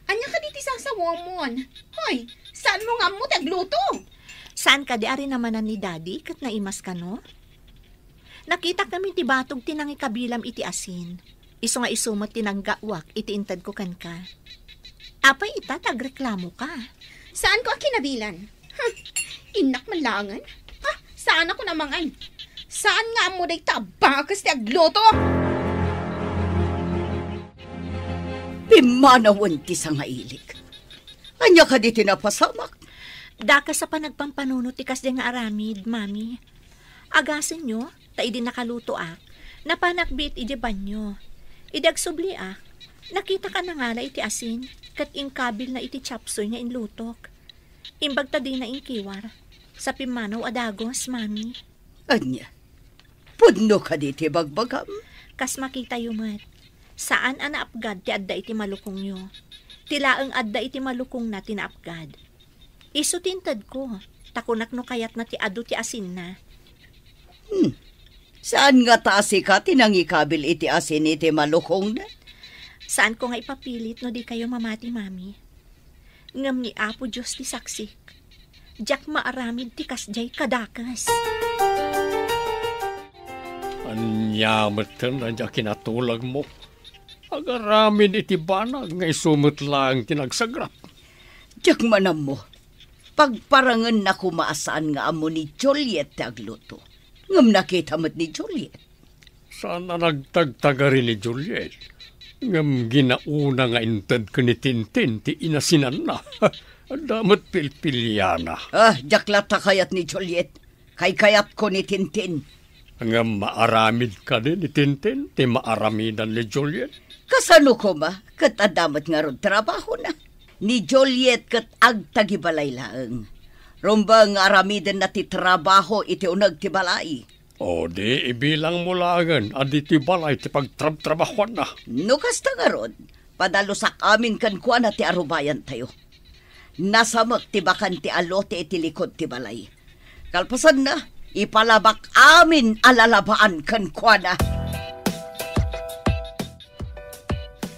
Anya ka diti sasawamon? Hoy, saan mo nga mo tagluto? Saan ka di ari namanan ni Daddy kat naimas ka no? Nakita kami ti batog tinangi kabilam iti asin. Iso nga isumot tinanggawak iti intad ko kan ka. Apay ita tagreklamo ka. Saan ko kinabilan? Inak malangan? Saan ako namangan? Saan nga mo day tabakas ti agluto? Pimanawan ti sa nga ilik. Anya ka di tinapasamak? Daka sa panagpampanunot ti kas nga aramid, Mami. Agasin nyo, ta idi nakaluto napanakbit iti banyo. Idagsubli nakita ka na ngala iti asin, kat ingkabil na iti chapsoy nga inlutok. Imbag ta di na inkiwar, sa pimanaw adagos, Mami. Anya, pudno ka di ti bagbagam? Kas makita yumat, saan anaapgad ti adda iti malukong nyo? Tilaang adda iti malukong na tinaapgad. Isu tintad ko, takunak no kayat na ti adu ti asin na. Saan nga taasi ka tinangikabil iti asin iti malukong na? Saan ko nga ipapilit no di kayo mamati, Mami? Ngam ni Apo Diyos ti saksik. Diyak maaramid ti kasjay kadakas. Anyamatan na diyak kinatulag mo. Agaramid iti banag nga isumot lang tinagsagrap. Diyak manam mo. Pagparangan na kumaasaan nga amo ni Juliet ti agluto. Ngam nakita mo't ni Juliet. Sana nagtagtagari ni Juliet. Ngam ginauna nga intad ko ni Tintin ti inasinan na. Damat pilpilyana. Diyak lata kayat ni Juliet. Kay kayat ko ni Tintin. Ang maaramid ka din ni Tintin, ti maaramidan ni Juliet. Kasano ko ma, kat adamat nga ron trabaho na. Ni Juliet kat ag tagibalay laeng. Rumbang aramidan na ti trabaho iti unag ti balay. O di, ibilang mo lagan, adi ti balay ti pagtrab-trabahuan na. No kasta nga ron, padalusak amin kan kuha na ti arubayan tayo. Nasamak ti bakan ti alote iti likod ti balay. Kalpasan na, ipalabak amin alalabaan kan kuha na.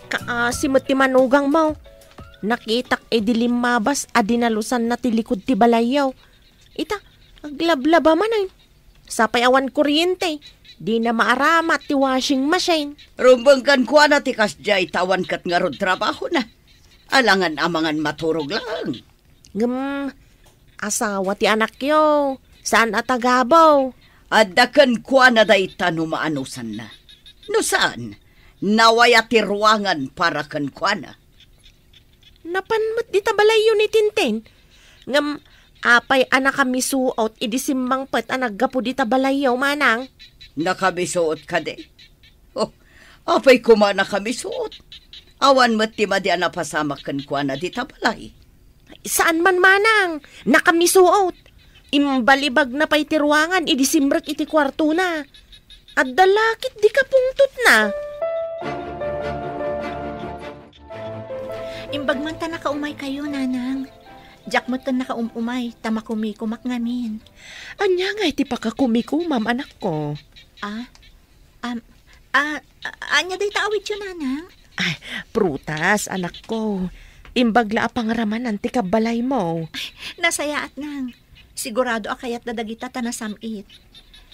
Kaasimot ti manugang mo. Nakitak dilim mabas adinalusan na ti likod ti balayaw. Ita, aglablaba man ay. Sapay awan kuryente. Di na maaramat ti washing machine. Rumbang kan kuha na ti kasjay tawan kat nga ron trabaho na. Alangan amangan maturog lang. Asawa ti anak yo. Saan atagabaw? Adakan kuha na day tanumaanusan na. No saan? Nawaya ti ruangan para kan kuha na. Napanmat di tabalayo ni Tintin. Apay anak kami suot idisimbang pet anak gapo di tabalayo manang. Nakabisuot ka de. Oh, apay kumana kami suot. Awan mo't ti madi anapasamak kan kuha na di tabalay. Saan man manang? Nakamisuot. Imbalibag na pa'y tiruangan idisimbrek iti kwarto na. At dalakit di ka pungtot na. Imbag man ta nakaumay kayo, nanang. Diyak mo ta nakaumay, tamakumikumak ngamin. Anya nga iti pakakumikumam anak ko. Anya day taawit yun, nanang? Ay, prutas anak ko. Imbagla apangaraman ti kabalay mo. Nasayaat nang. Sigurado akayat dadagita ta nasamit.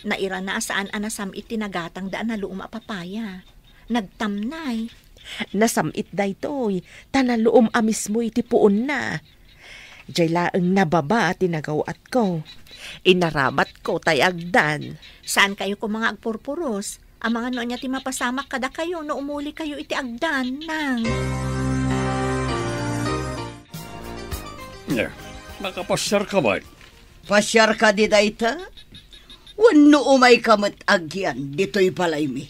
Naira na saan anasamit tinagatang daan na luum apapaya. Nagtamnay. Nasamit daytoy, tanaluom amis mo iti puon na. Diyay laeng nababa tinagawat ko. Inaramat ko tayagdan. Saan kayo ko mga agpurpuros? Ang mga noon niya ti mapasamak kada kayo no umuli kayo iti agdan nang. Nakapasyar ka ba? Pasyar ka di dayta? Wano umay kamat agyan, dito'y balay mi.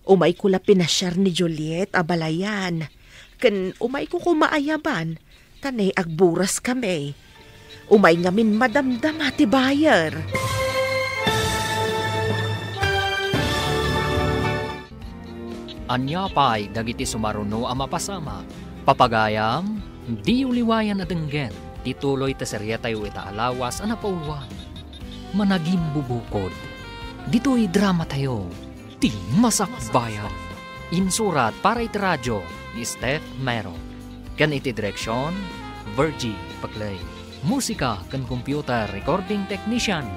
Umay ko la pinasyar ni Juliet abalayan. Ken umay ko kumaayaban. Tanay agburas kami. Umay ngamin madamdam ati bayer. Anya pa'y dagiti sumaruno ang mapasama. Papagayam, di uliwayan na denggen. Tituloy ta serya tayo ita alawas ang napauluan. Managim bubukod. Dito'y drama tayo. Ti Masakbayan. Insurat para iti radyo ni Steph Mero. Kan iti direksyon, Virgie Paglay. Musika kan computer recording technician,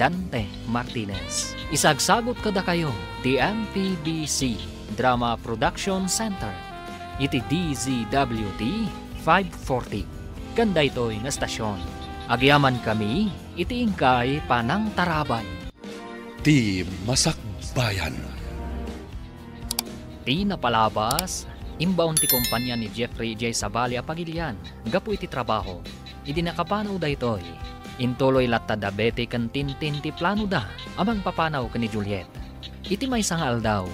Dante Martinez. Isagsagot kada kayo, ti MPBC Drama Production Center. Iti DZWT 540. Kanda ito'y na stasyon. Agyaman kami, iti ingkay panang tarabay. Ti Masakbayan. Ti napalabas, imbaon ti kumpanya ni Jeffrey J. Sabali apagilian, gapu iti trabaho. Idi nakapanaw da ito'y, intuloy latta da bete kan Tintin ti plano da, amang papanaw ka ni Juliet. Iti may sangal daw,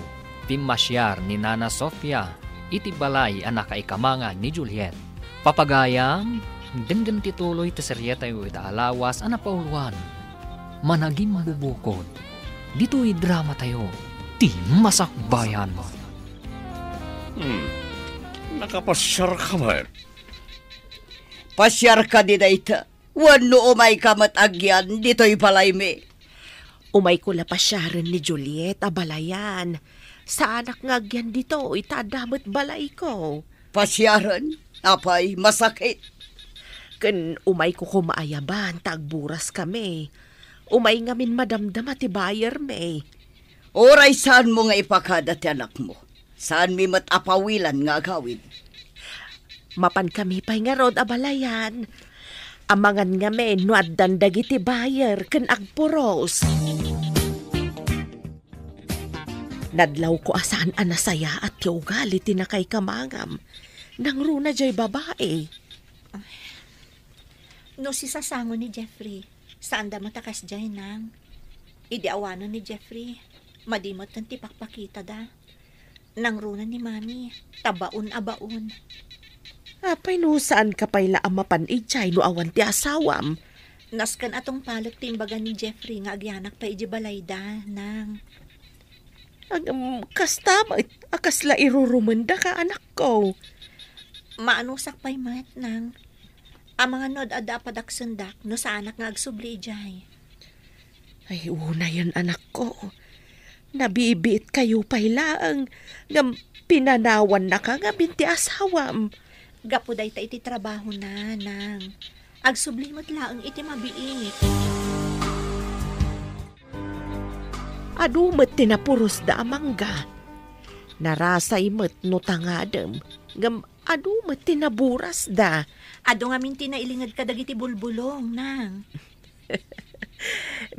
ti masyar ni Nana Sofia, iti balay ang nakaikamanga ni Juliet. Papagayam, denggan tituloy ti seryeta yu ita alawas ang napauluan. Managim bubukod. Dito'y drama tayo, ti Masakbayan. Nakapasyar ka ba? Pasyar ka di dayta. Wano umay kamat agyan, dito'y balay mi. Umay ko la pasyaran ni Juliet abalayan. Sa anak ngagyan dito, itadamot balay ko. Pasyaran? Apay, masakit. Ken umay ko kumaayaban, tagburas kami. Umay ngamin madamdam ati bayer me. Oray saan mo nga ipakada ti anak mo? Saan mi matapawilan nga gawin? Mapan kami pa'y nga rod abalayan. Amangan nga men no addan dagiti bayer ken agpuros. Nadlaw ko asaan anasaya at tiugali tinakay kamangam. Nang runa jay babae. No si sasango ni Jeffrey, saan da matakas jay nang? Idi awanon ni Jeffrey. Madimot ng tipakpakita da. Nangrunan ni Mami. Tabaon-abaon. Apay no saan ka pa'y laamapan ijay no awan ti asawam. Naskan atong palot timbagan ni Jeffrey nga agyanak pa iji balayda nang. Kastamay, akasla irurumanda ka anak ko. Maanusak pa'y mat nang. Ang mga nod ada padaksandak no sa anak nga agsubli ijay. Ay una yan anak ko. Nabibit kayo pa'y laang ngam pinanawan na ka nga binti asawam. Gapuday ta iti trabaho na nang. Agsubli mo't laang iti mabiit. Adumat tinapuros da amangga. Narasay mat no tangadem. Ngam adumat tinaburas da. Ado nga minti na ilingad ka dagiti bulbulong nang.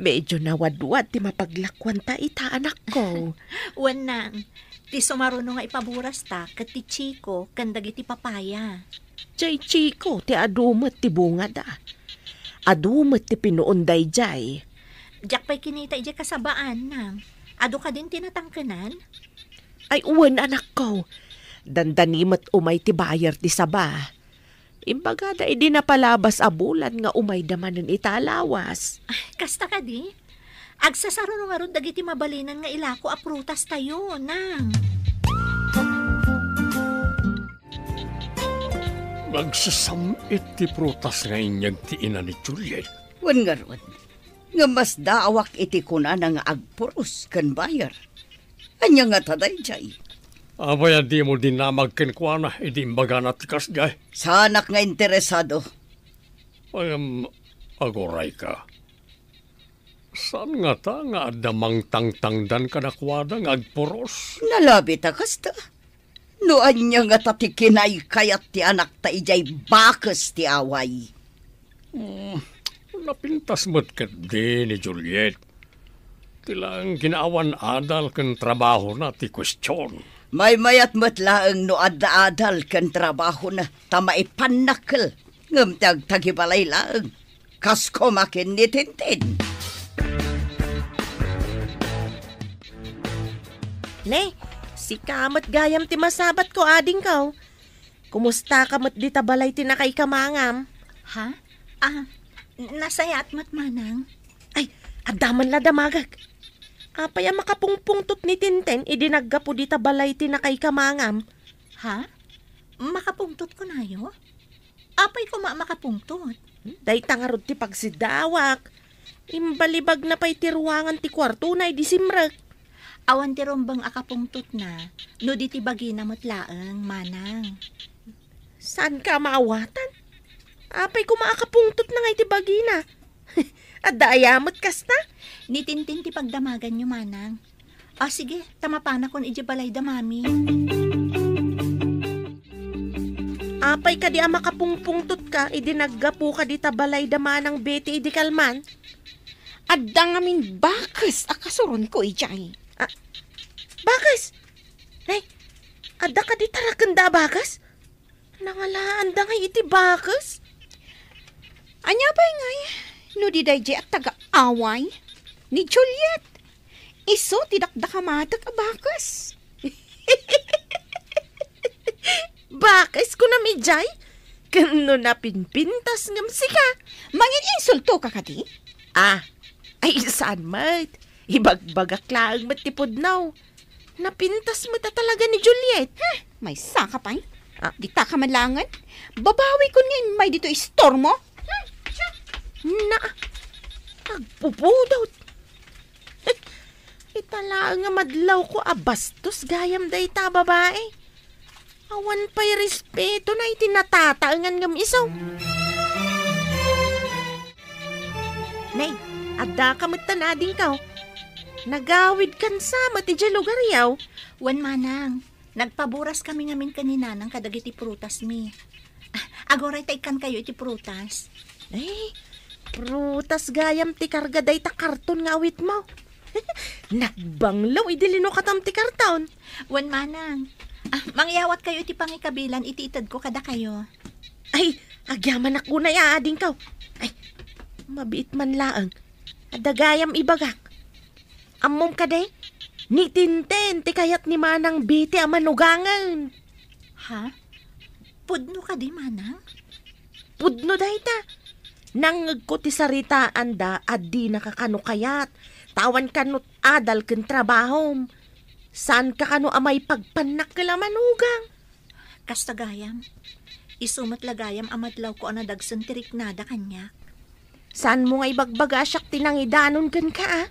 Medyo nawadwad ti mapaglakwan ta ita anak ko. Wan nang. Ti sumaruno nga ipaburas ta kat ti chiko kan dagiti papaya. Jay chiko ti adumat ti bunga da. Adumat ti pinuunday jay. Diyak pa'y kinita ije kasabaan nang. Ado ka din tinatangkanan? Ay uwan anak ko. Dandanimat umay ti bayar ti saba. Imbaga da di napalabas a bulan nga umay damanan italawas. Ay, kasta ka di? Agsasaruno nga ron dagiti mabalinan nga ilako a prutas tayo nang. Nagsasamit ti prutas nga inyag ti ina ni Juliet. Wan nga ron. Nga mas daawak iti kuna nga agpuros kan bayar. Anya nga taday jay. Abaya di mo dinamag kenkwana, edi imbaga na tikas jay. Sanak nga interesado. Ay, agoray ka. Saan nga ta nga adamang tangtangdan ka nakwada nga agpuros? Nalabi ta kasta. No anya nga tatikinay kayat ti anak ta ijay bakas ti away. Napintas mo't kat di ni Juliet. Tilang ginaawan adal kan trabaho na ti kwestiyon. May mayat matlaang no adda-adal kan trabaho na tamaipanakal. Ngam tagtagibalay laang. Kasko makin ni Tintin. Ne, si kamat gayam ti masabat ko ading kaw. Kumusta kamat di tabalay ti nakay kamangam? Ha? Nasayat mat manang. Ay, adaman la damagag. Apay makapungpungtot ni Tintin, idinaggapo di tabalay ti nakay kamangam. Ha? Makapungtot ko na yo? Apay ko makapungtot? Day tangarod ti pagsidawak. Imbalibag na pa'y tiruangan ti kwarto na idisimrek. Awan ti rombang akapungtot na, no di ti bagi na matlaang manang. Saan ka maawatan? Apay ko makapungtot na nga iti bagi na. Adayamot kasta? Ni Tintin ti pagdamagan nyo manang. Sige, tamapana kon iji balay da mami. Apay ka di makapungpungtot ka, idinaggapo ka di tabalay da manang beti idi kalman. Adda nga min bakas akasuron ko ijay. Bakas? Ay, adda ka di tarakanda bakas? Nangalaan da nga iti bakas? Anya pa'y ngay, no di day at taga-away ni Juliet. Iso tidakdakamatag a bakas. Bakas ko na midjay? Kano na pinpintas ngam sika? Mangin insulto ka kadi? Ay saan mat? Ibagbagak laang matipod now. Napintas mo ta talaga ni Juliet. May saka pa'y. Di ta ka malangan. Babawi ko nin may dito istormo. Na, agpupudot. Itala nga madlaw ko abastos gayam day ta babae. Awan pa'y respeto na itinatataangan ngam isaw. Nay, adda ka matanading ka. Nagawid kan sama ti dya lugar yaw. Wan manang, nagpaburas kami ngamin kanina ng kadagiti prutas mi. Agoray ta ikan kayo iti prutas. Ay, prutas gayam ti karga day ta karton nga awit mo. Nagbanglaw idilino katam ti karton. Wan manang, mangyawat kayo iti pangikabilan itiitad ko kada kayo. Ay, agyaman ako na yaading ka. Ay, mabiit man laang. Adagayam ibagak. Amom ka de, ni Tintin, ti kayat ni Manang Biti ang manugangan. Ha? Pudno ka di, Manang? Pudno day ta. Nang ko ti saritaan da, adi nakakanukayat. Tawan kanot adal ken trabahom. Saan ka kano amay pagpanak kala manugang? Kastagayam. Isumat lagayam amadlaw ko ang nadagsan tiriknada kanya. Saan mo nga ibagbaga siyak tinangidanon kan ka ah?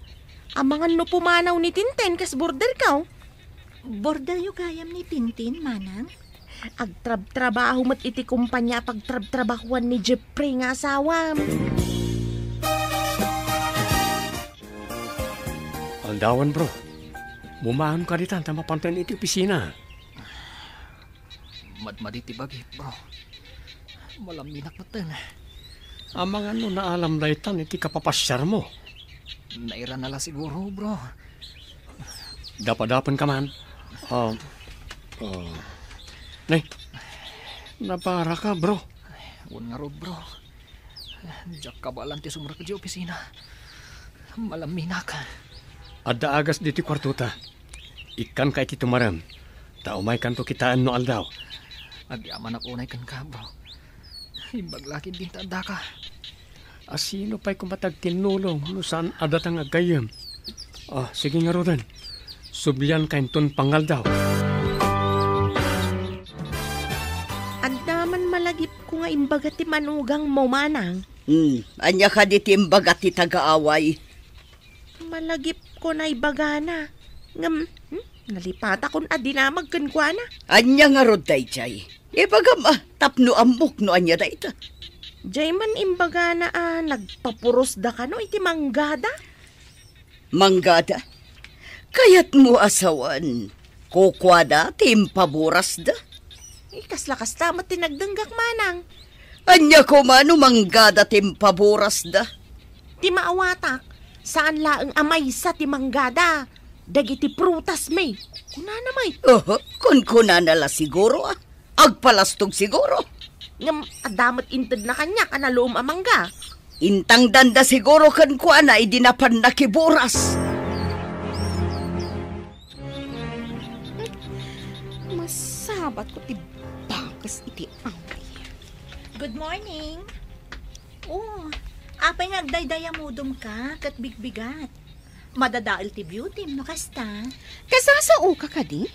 Amangan no pumanaw ni Tintin kas border ka. Border yu gayam ni Tintin, Manang? Agtrab-trabaho mat iti kumpanya pagtrab-trabahuan ni Jeffrey nga asawam. Aldawan bro, mumahan ka ditan tama pantan iti opisina. Madmaditi bagi, bro. Malaminak na tan. Amang ano na alam daytan iti kapapasyar mo. Naira nala siguro, bro. Dapadapan ka man. Nay, napara ka bro. Wan nga ro, bro. Diyak ka ba lang ti sumra ka di opisina. Malaminak. Adda agas diti kwartuta. Ikan ka iti tumaram. Taumay kanto kitaan no aldaw. Adi aman ako unay kan ka, bro. Imbaglakin din tanda ka. Asino pa'y kumatag tinulong no saan adatang agayam. Sige nga rodan. Sublian kainton pangal daw. Andaman malagip ko nga imbaga ti manugang mo, Manang. Anya ka di timbaga ti tagaaway. Malagip ko na ibagana. Ngam, nalipata kon adi na magkankwana. Anya nga rod dayjay. Ibagam tapno amok no anya dayta. Jay man imbaga na nagpapuros da ka no iti manggada. Manggada? Kayat mo asawan. Kukwada, timpaburas da. Ikas-lakas tamat tinagdanggak, Manang. Anya ko mano manggada timpaburas da. Ti maawatak, saan laang amay sa ti manggada? Dagiti prutas may. Kunana may. Kun nala siguro Agpalastog siguro. Ngam adamat inted na kanya kanaloom amangga. Intang danda siguro kan kuana idinapan na kiburas. Masabat ko ti bakas iti angay. Good morning. Apay ngagdaydaya mudom ka, kat bigbigat. Madadaal ti beauty, no kasta? Kasasao ka di?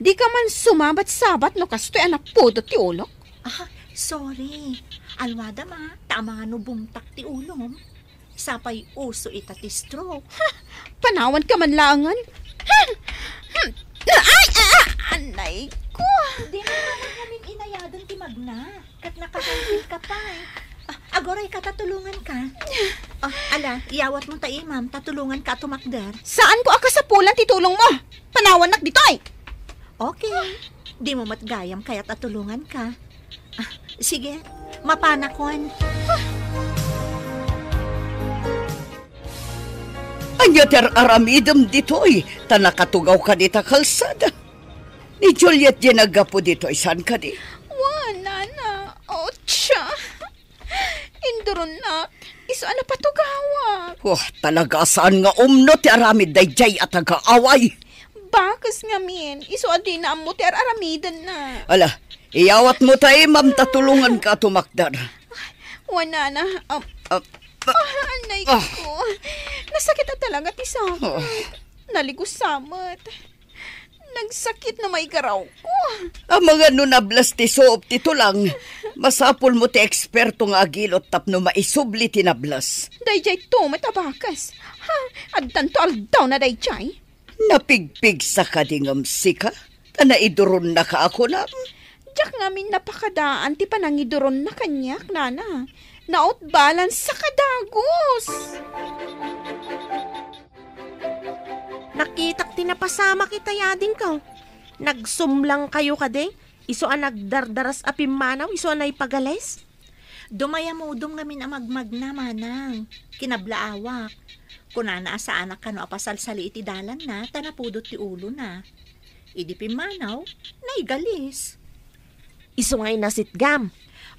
Di ka man sumabat-sabat no kastoy anak podo ti ulok. Sorry. Alwada ma, tama nga no bumtak ti ulom. Sapay uso ita ti stroke. Panawan ka man langan. Anay ko. Di naman kaming inayadan ti magna. Kat nakakantil ka pa Agoray ka, tatulungan ka. Iyawat mo tayo, ma'am. Tatulungan ka tumakder. Saan ko akasapulan titulong mo? Panawan nak dito ay. Okay. Di mo matgayam kaya tatulungan ka. Sige, mapanakon. Anya ter aramidem ditoy, tanakatugaw ka dita kalsada. Ni Juliet ginagapo ditoy, saan ka di? Wala na. Ocha. Induron na. Iso ano patugawa. Talaga saan nga umno ti aramid dayjay at agaaway. Bakas nga min. Iso adi na mo ti aramidan na. Ala, iyawat mo tayo, ma'am, tatulungan ka tumakdar. Wala na. Anay ko. Nasakit na talaga ti sakit. Naligusamat. Nagsakit na may garaw ko. Ang mga nunablas ti soop tito lang. Masapol mo ti eksperto nga agilot tapno maisubli tinablas. Dayjay to matabakas. Addan to aldaw na dayjay. Napigpig sa kadingam sika. Tanaiduron na ka ako na. Diyak ngamin napakadaan ti panangiduron na kanyak, nana. Naot balance sa kadagos. Nakitak tinapasama kita yading ka. Nagsumlang kayo kade. Iso ang nagdardaras apimanaw, iso ang naipagales. Dumayamudom ngamin ang magmagna, manang. Kinablaawak. Kunana sa anak ka no apasalsali iti dalan na, tanapudot ti ulo na. Idi pimanaw, naigalis. Iso nga'y nasitgam.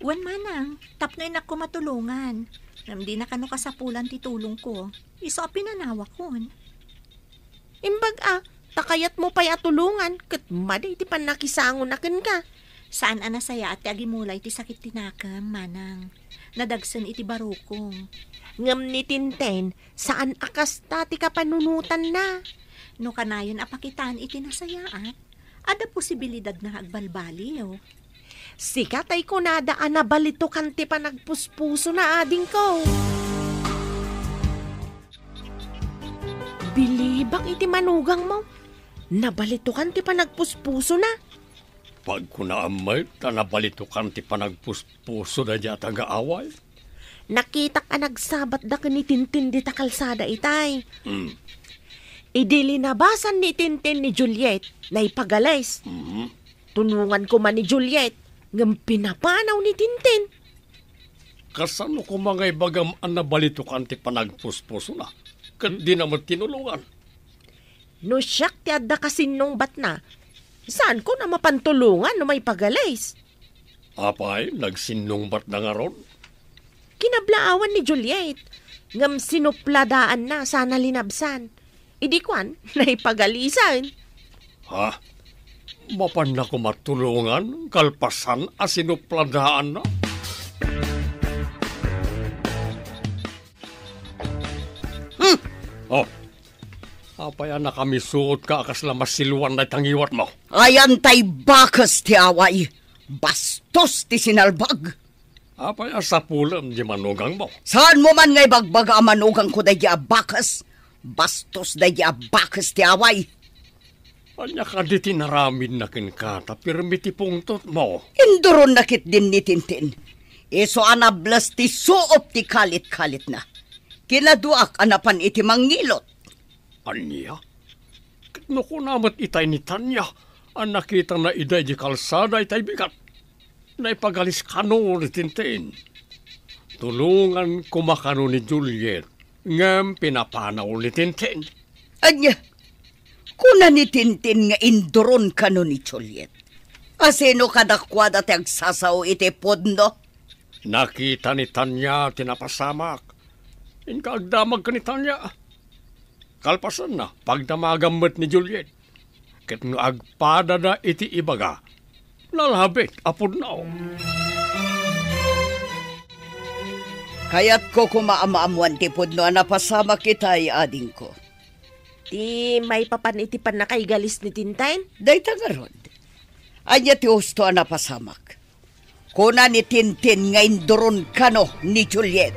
Wan manang, tapnoy na ko matulungan. Namdi na kano kasapulan ti tulong ko. Iso pinanawak kon. Imbag takayat mo pa'y atulungan, kat maday ti panakisangon akin ka. Saan anasaya at agimulay ti sakit tinakam, manang. Nadagsan iti barukong. Ngam ni Tintin, saan akas ti kapanunutan na? No kanayon apakitaan iti nasayaan, ada posibilidad na agbalbaliw. Sikat ay kunadaan na balito kanti pa nagpuspuso na ading ko. Bilibak iti manugang mo. Nabalitukan ti pa nagpuspuso na. Pag kunaamay, nabalitukan ti pa nagpuspuso na diya taga-away. Nakitak nagsabat da ni Tintin di ta kalsada itay. Idilinabasan ni Tintin ni Juliet na ipagalays. Tunungan ko man ni Juliet ngam pinapanaw ni Tintin. Kasano ko mga ibagam ang nabalitukan ti panagpuspuso na? Kat di naman tinulungan. No siyak ti adda kasinong bat na, saan ko na mapantulungan no may pagalays? Apay, nagsinong bat na nga ron? Kinablaawan ni Juliet, ngam sinupladaan na sana linabsan. Idikwan, naipagalisan. Ha? Mapan na ko matulungan, kalpasan, asinupladaan na? Oh, apaya na kami suot ka akas lamas siluan na tangiwat mo. Ayan tay bakas ti away. Bastos ti sinalbag. Apaya sa pulam di manugang mo. Saan mo man ngay bagbaga ang manugang ko day bakas? Bastos day bakas ti away. Anya ka di tinaramin na kinkata, pirmiti pungtot mo. Induron nakit din ni Tintin. Iso anablas ti suop ti kalit-kalit na. Kinaduak anapan iti mangilot. Anya? No ko namat itay ni Tanya, ang nakita na iday di kalsada itay bigat. Naipagalis kano ni Tintin. Tulungan kumakano ni Juliet, ngam pinapanaw ni Tintin. Anya, kuna ni Tintin nga induron kano ni Juliet. Asino kadakwada ti agsasaw iti podno? Nakita ni Tanya tinapasamak. Inkaagdamag ka ni Tanya. Kalpasan na, pagdamagamot ni Juliet. Ket no agpada na iti ibaga, nalhabit apod na. Kaya't ko kumaamaamuan ti podno napasama kitay ading ko. Ti may papan iti pan na kay galis ni Tintin? Day tangarod. Anya ti husto napasamak. Kuna ni Tintin nga induron kano ni Juliet.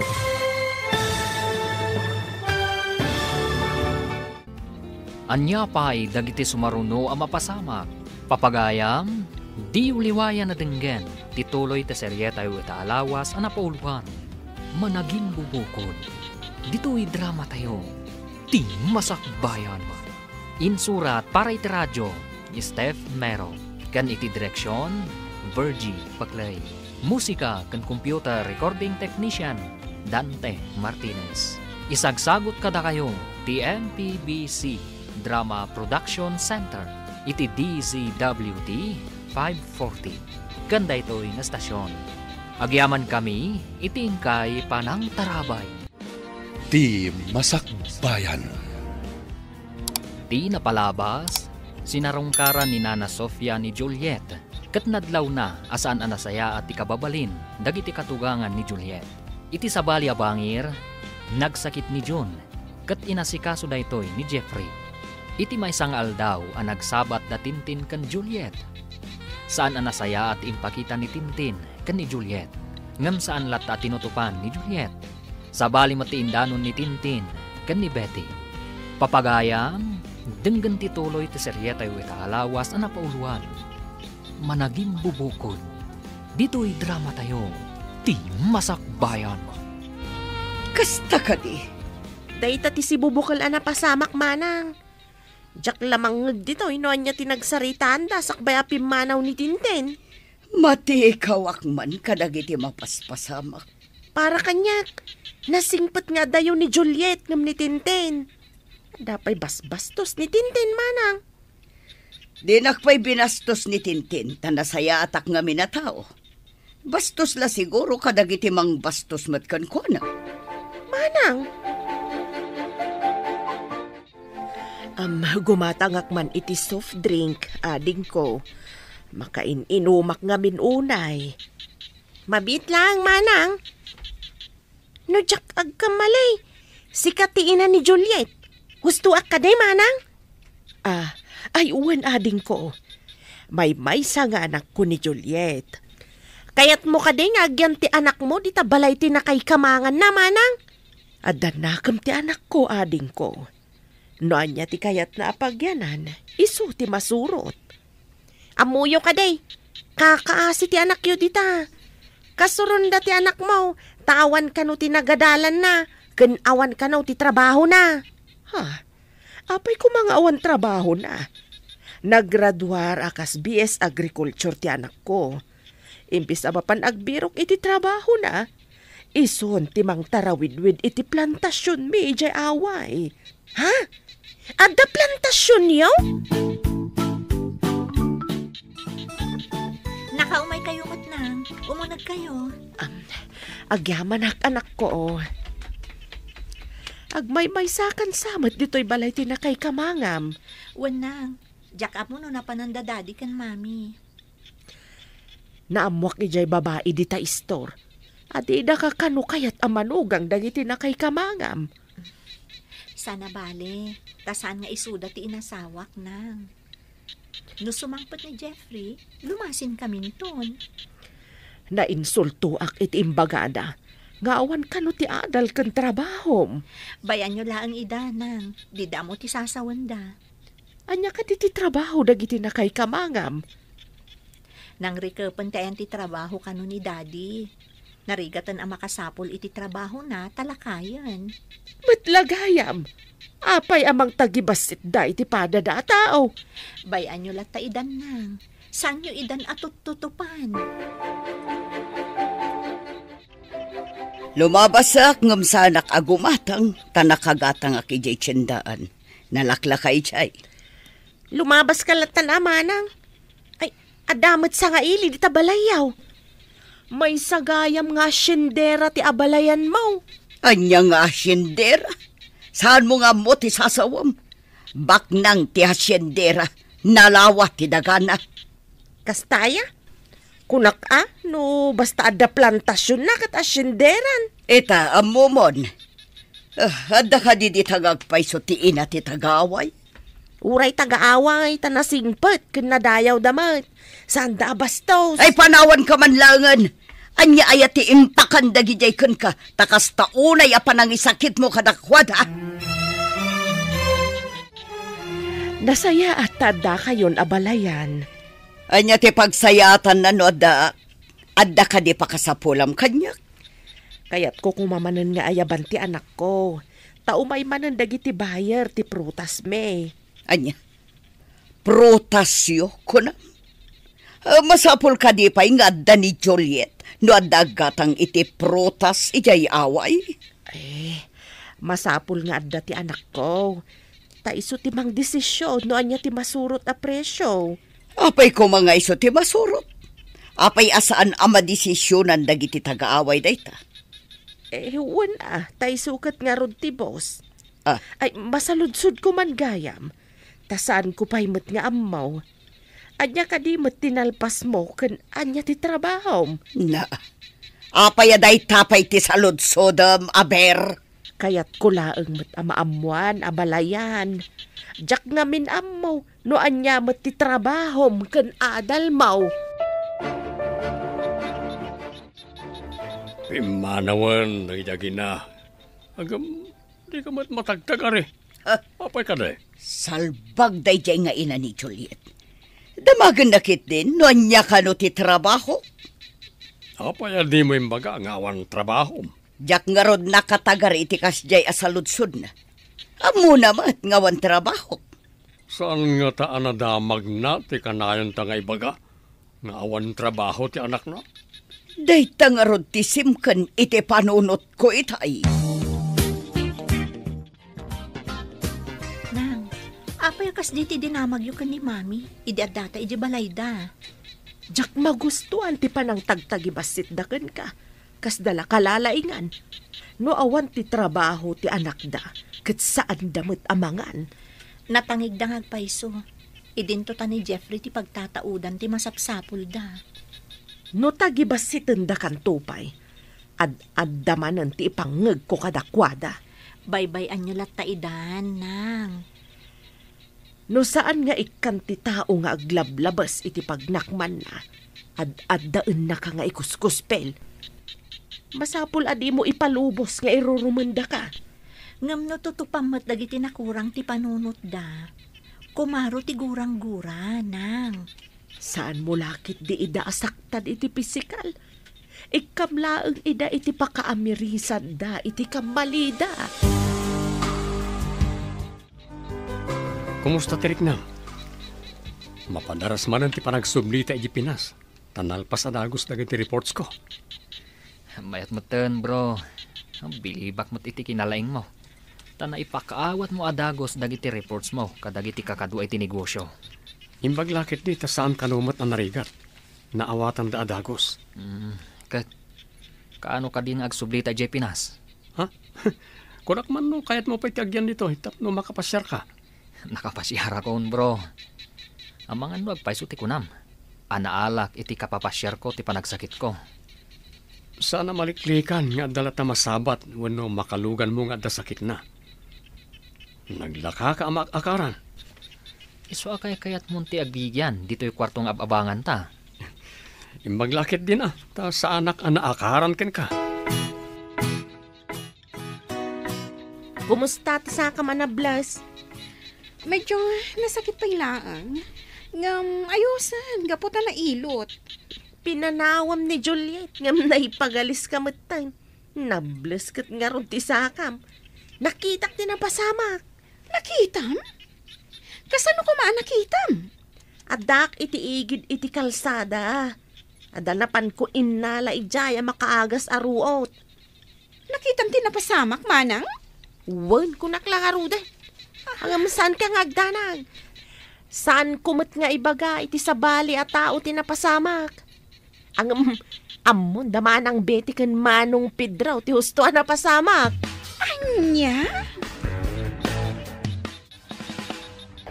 Anya pa'y dagiti sumaruno ang mapasamak. Papagayam, di uliwayan na denggen, tituloy ta seryeta yu ita alawas ang napauluan. Managing bubukod. Dito'y drama tayo. Ti masakbayan. Insurat para iti radyo, Steph Mero. Kan iti direksyon, Virgie Paclay. Musika kan computer recording technician, Dante Martinez. Isagsagot kada kayo, TMPBC Drama Production Center, iti DZWD 540. Ganda ito'y na stasyon. Agyaman kami, itingkay panang tarabay. Ti Masakbayan. Di napalabas, sinarungkaran ni Nana Sofia ni Juliet, kat nadlaw na asaan anasaya at ikababalin, dagiti katugangan ni Juliet. Iti sabali abangir, nagsakit ni June, kat inasikaso da ito'y ni Jeffrey. Iti may isang aldaw ang nagsabat da Tintin kan Juliet. Saan anasaya at impakita ni Tintin kan ni Juliet. Ngam saan lata tinutupan ni Juliet. Sabali matiindanon ni Tintin kan ni Betty. Papagayam, denggan tituloy ti seryeta yu ita alawas ang napauluan. Managing bubukod. Dito'y drama tayo. Ti Masakbayan. Kasta ka di. Dayta ti si bubukal ang napasamak manang. Diyak lamang dito, inoan niya tinagsaritaan da sakbay apimanaw ni Tintin. Mati ikaw akman kadagiti mapaspasamak. Para kanyak, nasingpet nga dayo ni Juliet ngam ni Tintin. Dapay basbastos ni Tintin manang. Di nakpay binastos ni Tintin, tanasaya atak nga minatao. Bastos la siguro kadagiti mang bastos matkan ko na. Manang, Gumatangak man iti soft drink, ading ko. Makain-inumak nga minunay. Mabit lang, manang. No, jak agkamalay. Sikatiin na ni Juliet. Gusto ka day, manang? Ay uwan ading ko. May sa nga anak ko ni Juliet. Kayat mo ka day nga agyan ti anak mo, di tabalay ti na kay kamangan na, manang. Adanakam ti anak ko, ading ko. Noan niya ti kayat na apagyanan, isu ti masurot. Amuyo ka day, kakaasi ti anak yo dita. Kasurunda ti anak mo, tawan ka no ti nagadalan na, kanawan ka no ti trabaho na. Apay ko mga awan trabaho na. Naggraduar akas BS Agriculture ti anak ko. Imbis abapan agbirok iti trabaho na, ison ti mang tarawidwid iti plantasyon mi ijay away. Adda plantasyon yaw? Nakaumay kayo nang. Umunag kayo. Agyaman anak ko. Agmay-may sakan samat dito'y balay tinakay kamangam. Wanang, jak up mo no napanandadadi kan mami. Naamwak ijay babae di ta istor. At ida ka kanu kayat amanugang dagiti nakay kamangam. Sana bale, tasaan nga isuda ti inasawak nang. No sumangpat ni Jeffrey, lumasin kami niton. Nainsulto ak iti imbagada. Nga awan kanu ti adal kan trabahom. Bayan nyo laang ida nang, di damo ti sasawanda. Anya ka ti trabaho dagiti nakay kamangam. Nang rikapan tayan ti trabaho kanu ni daddy. Narigatan ang makasapol iti trabaho na talakayan. Matlagayam. Apay amang tagibasit da iti padada tao. Bayan nyo lata idan nang. San nyo idan atut-tutupan? Lumabasak ngam sanak agumatang tanakagatang akijay tiyendaan. Nalaklakay jay. Lumabas ka latan amanang. Ay, adamot sa nga ili di tabalayaw. May sagayam nga syendera ti abalayan mo. Anya nga asyendera? Saan mo nga mo ti sasawam? Baknang ti asyendera, nalawa ti dagana. Kastaya? Kunak no basta ada plantasyon na kat asyenderan. Eta, amumon. Adda ka di tagagpayso ti ina ti tagaway? Uray tagaaway, tanasingpet, kinadayaw damat. Saan da bastos? Ay panawan ka man langan. Anya ayati impakan dagijay kun ka. Takas taunay apan ang isakit mo kadakwad ha. Nasaya at tada kayon abalayan. Anya ti pagsayatan na no adda ka di pakasapulam kanyak. Kayat ko kumamanan nga ayaban ti anak ko. Taumay manan dagiti bayer ti prutas me. Anya, prutasyo ko na. Masapul ka di pa'y nga adda ni Juliet. No adda gatang iti prutas ijay away. Masapul nga adda ti anak ko. Taiso ti mang desisyon no anya ti masurot a presyo. Apay ko mga iso ti masurot. Apay asaan ama desisyonan dagiti tagaaway dayta. Huwan taisukat nga rod ti boss. Ay, masaludsud ko man gayam. Tasaan ko pa'y mat nga amaw. Anya ka di mat tinalpas mo kan anya ti trabaho. Na, apay aday tapay ti saludsodam, aber. Kayat ko laeng mat amaamuan, abalayan. Jak nga min amaw, no anya mat ti trabaho kan adal maw. Pimanawan, nagidagi na. Agam, di ka mat matagtag ari. Apay ka day? Salbag day jay nga ina ni Juliet. Damagan nakit din, no anya ka no ti trabaho. Apay di mo imbaga nga awan trabaho. Jak nga rod nakatagar iti kasjay asaludsod na. Amo namat nga wan trabaho. Saan nga taan na damag na ti kanayon ta nga ibaga? Nga awan trabaho ti anak na? Dayta nga rod ti simkan iti panunot ko itay. Nang, apay kas di ti dinamag yu kan ni mami. Idi adata iji balayda. Jak magustuhan ti panang tagtagibasit daken ka. Kas dala kalalaingan. No awan ti trabaho ti anak da. Kat saan damot amangan. Natangig dangag paiso. Idinto ta ni Jeffrey ti pagtataudan ti masapsapul da. No tagibas si tenda kan tupay, ad-addamanan ti ipangeg ko kadakwada. Baybayan nyo lat taidan, nang. No saan nga ikan ti tao nga aglablabas iti pagnakman na, ad-addaan na ka nga ikuskuspel. Masapul adi mo ipalubos nga irurumanda ka. Ngam no tutupamat dagiti nakurang ti panunot da. Kumaro ti gurang-gura, nang. Saan mo lakit di ida asaktan iti pisikal? Ikamlaang ida iti pakaamirisan da iti kamalida. Kumusta tirik na? Mapadaras man ti panagsubli ta iti Pinas. Tanalpas adagos dagiti reports ko. Mayat mo ten, bro. Bilibak mo't iti kinalaing mo. Tana ipakaawat mo adagos dagiti reports mo kadagiti kakadwa iti negosyo. Imbag lakit di ta saan kanumat na narigat. Naawatan da adagos. Kat, kaano ka din agsublita dyan Pinas? Ha? Kurak man no, kaya't mo pa itagyan dito. Hitap no makapasyar ka. Nakapasyara ko, bro. Ang mga no agpaiso ti kunam. Anaalak iti kapapasyar ko ti panagsakit ko. Sana maliklikan nga dalat na masabat wano makalugan mo nga da sakit na. Naglaka ka amak akaran. Iso akay kayat munti agigyan dito'y kwartong ababangan ta. Imbaglakit din ta sa anak akaran ken ka. Kumusta ti sa ka manablas? Medyo nasakit pa ilaan. Ngam ayusan, gaputan na ilot. Pinanawam ni Juliet, ngam naipagalis ka matang. Nables kat nga ron ti sakam. Nakitak din ang pasamak. Nakitam? Kasano ko nakitam? Adak iti igid iti kalsada. Adanapan ko inala ijaya makaagas aruot. Nakitam ti napasamak, manang? Wan ko naklakarude. Hangam saan ka ngagdanag? Saan kumot nga ibaga iti sabali at tao ti napasamak? Ang amon damanang beti ken manong pidraw ti husto napasamak. Anya?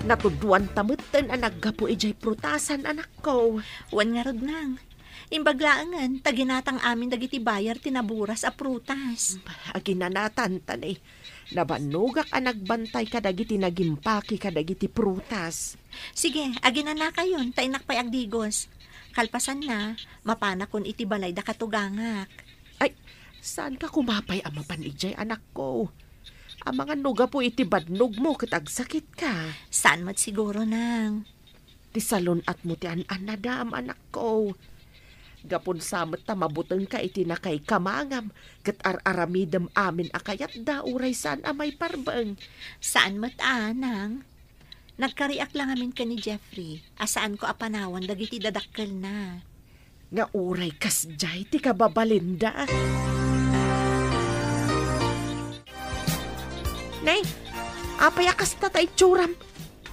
Natuduan tamutan ang naggapo ijay prutasan anak ko. Wan nga rod nang. Imbaglaangan, taginatang amin dagiti bayar tinaburas a prutas. Aginanatan tanay. Nabanugak ang nagbantay kadagiti nagimpaki kadagiti prutas. Sige, aginan na kayon, tainak pa'y agdigos. Kalpasan na, mapana kun iti balay da katugangak. Ay, saan ka kumapay ang mapanijay anak ko? Ang mga nuga po iti badnog mo kitagsakit ka. Saan mat siguro nang? Ti salon at mo ti anadam anak ko. Gapon samet ta mabuteng ka iti nakay kamangam ket ar-aramidem amin akayat da uray saan amay parbeng. Saan mat anang? Nagkariak lang amin ka ni Jeffrey. Asaan ko apanawan dagiti dadakkel na. Nga uray kasjay ti kababalinda. Nay, apayakas ta tay tsuram.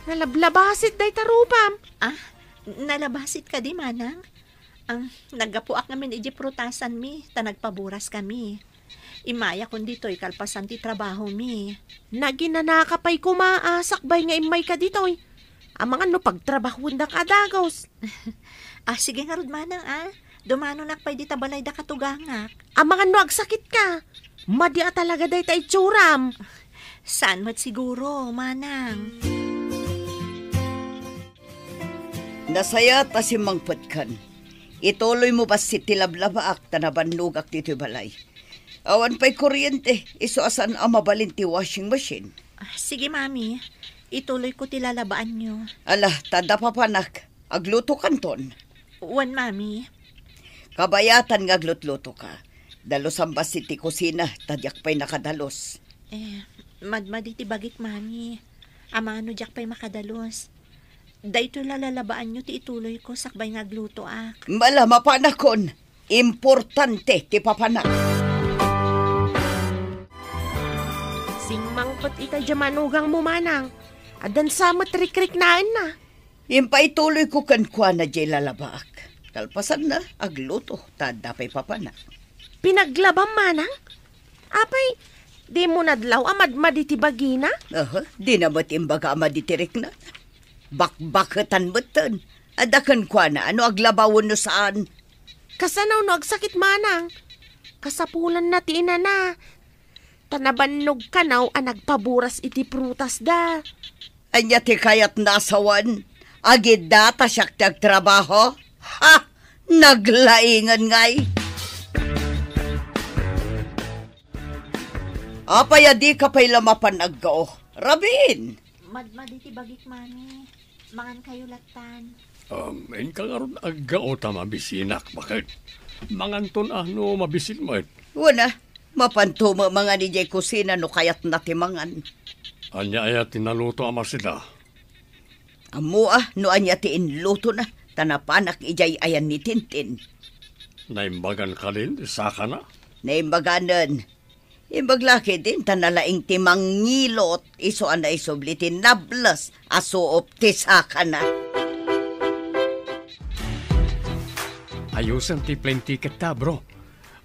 Nalablabasit day tarupam. Ah, nalabasit ka di manang? Ang naggapuak namin iji prutasan mi, ta nagpaburas kami. Imaya kun dito'y kalpasan ti trabaho mi. Naginanakapay kumaasakbay nga imay ka dito'y. Ang mga no pagtrabahon da kadagos. Sige nga rod manang Dumano nakpay di tabalay da katugangak. Ang mga no agsakit ka. Madya talaga day tay tsuram. Saan mat siguro, manang? Nasaya ta si Mang Patkan. Ituloy mo ba si tilablabaak ta nabanlugak dito balay? Awan pa'y kuryente, iso asan ang mabalin ti washing machine. Sige, mami. Ituloy ko tilalabaan nyo. Ala, tada papanak. Agluto kanton. Wan, mami. Kabayatan nga aglutluto ka. Dalos ang basi ti kusina, tadyak pa'y nakadalos. Madmadi ti bagik, mami. Amano jak pa'y makadalos. Dahito lalalabaan nyo ti ituloy ko sakbay nga agluto ak. Mala, mapanakon. Importante ti papanak. Singmang pat ita jamanugang mo manang. Adan samot rikrik naan na. Impaituloy ko kankwa na jay lalabaak. Kalpasan na, agluto, tada pa'y papanak. Pinaglabang manang? Apay, Di mo nadlaw amad maditibagi na? Di na mo't imbaga amaditirik na. Bakbakatan mo't adakan kwa na, ano aglabawon no saan? Kasanaw no agsakit manang. Kasapulan na ti ina na. Tanabannog kanaw ang nagpaburas iti prutas da. Anya ti kayat nasawan. Agid data siyak ti agtrabaho. Ha! Naglaingan ngay. Apaya di ka pa'y lamapan agao. Rabin! Maditibagik, mami. Mangan kayo latan. En ka nga ron agao ta mabisinak. Bakit? Manganton ano mabisin mo et. Wala, mapantuma mga ni Jay kusina no kayat natimangan. Anya ay tinaluto ama sila. Amo no anya ti inluto na. Tanapanak ijay ayan ni Tintin. Naimbagan ka din, saka na. Naimbaganan. Imbaglaki din tanalaing timang ngilot. Iso anay sublitin nablas. Aso optisaka na. Ayusan ti plane ticket ta, bro.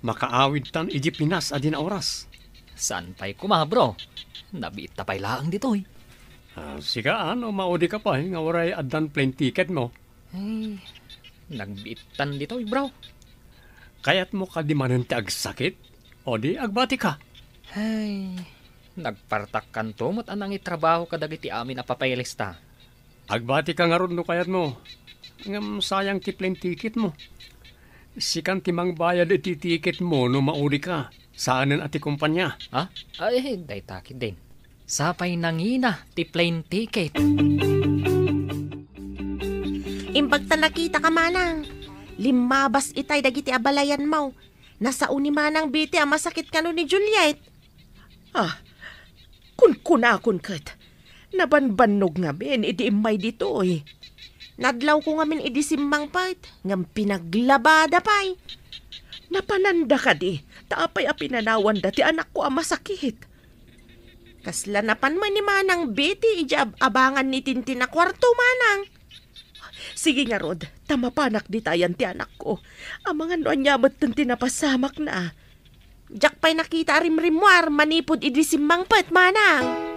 Makaawid tan iji Pinas adin oras. San pa'y kuma, bro? Nabiit ta pa'y laang ditoy. Sika, ano, maudi ka pa, nga waray adan plane ticket mo. Ay, nagbiitan ditoy, bro. Kaya't mo ka di manan ti agsakit, o di agbati ka. Ay, nagpartak kanto mo't anang itrabaho kadagiti amin a papaylista. Agbati ka nga ron no kayat mo. Ngam sayang ti plane ticket mo. Sikan timang bayad iti ticket mo no mauri ka. Saanan ati kumpanya? Ha? Ay, day takid din. Sapay nangina ti plane ticket. Imbag ta nakita ka manang. Limabas itay dagiti abalayan mo. Nasa uni manang biti ang masakit kano ni Juliet. Kun kat. Nabanbanog nga ben, idi imay dito eh. Nadlaw ko nga min idi simbang pait. Ngam pinaglabada pay. Napananda ka di. Taapay a pinanawan dati anak ko ang masakit. Kasla napan man ni manang biti ijab abangan ni Tintin na kwarto manang. Sige nga Rod, tamapanak di tayan ti anak ko. Ang mga noanyamat ng tinapasamak na. Jak pa'y nakita rimrimwar manipod idi simbang pait manang.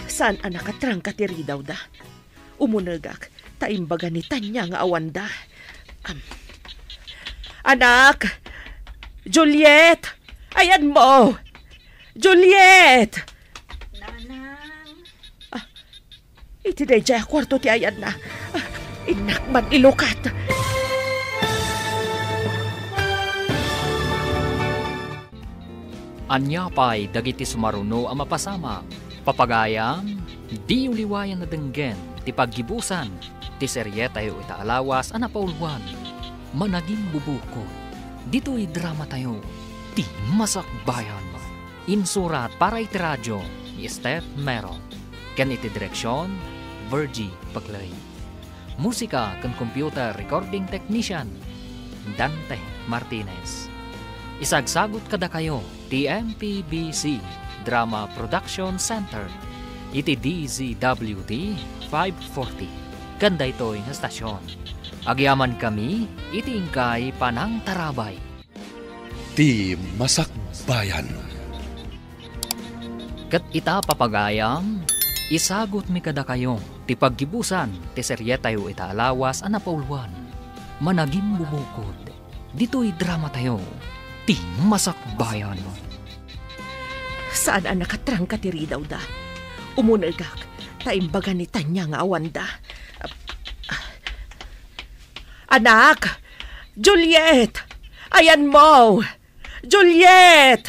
Saan anak katrang katiri daw da? Umunagak, taimbaga ni Tanya nga awanda. Anak! Juliet! Ayan mo! Juliet! Nanang! Iti day jaya kwarto ti ayan na. Inakman ilukat. Anya pa'y dagiti sumaruno ang mapasama. Papagayam, di uliwayan na denggen, ti paggibusan, ti seryeta yu itaalawas ang napaulwan. Managing bubuko, dito'y drama tayo, ti masakbayan. Insurat para iti radyo, ni Steph Mero. Ken iti direksyon, Virgie Paglay. Musika kan computer recording technician, Dante Martinez. Isagsagot kada kayo, ti MPBC Drama Production Center, iti DZWD 540. Ganda ito'y na stasyon. Agyaman kami, iti ingkay panang tarabay. Ti Masakbayan. Kat ita papagayam, isagot mi kada kayo, ti paggibusan, ti seryeta yu itaalawas ang napaulwan. Managing bubukod, dito'y drama tayo, ti Masakbayan. Saan ang nakatrang katiri daw da? Umunagak, taimbaga ni Tanya nga awanda. Anak! Juliet! Ayan mo! Juliet!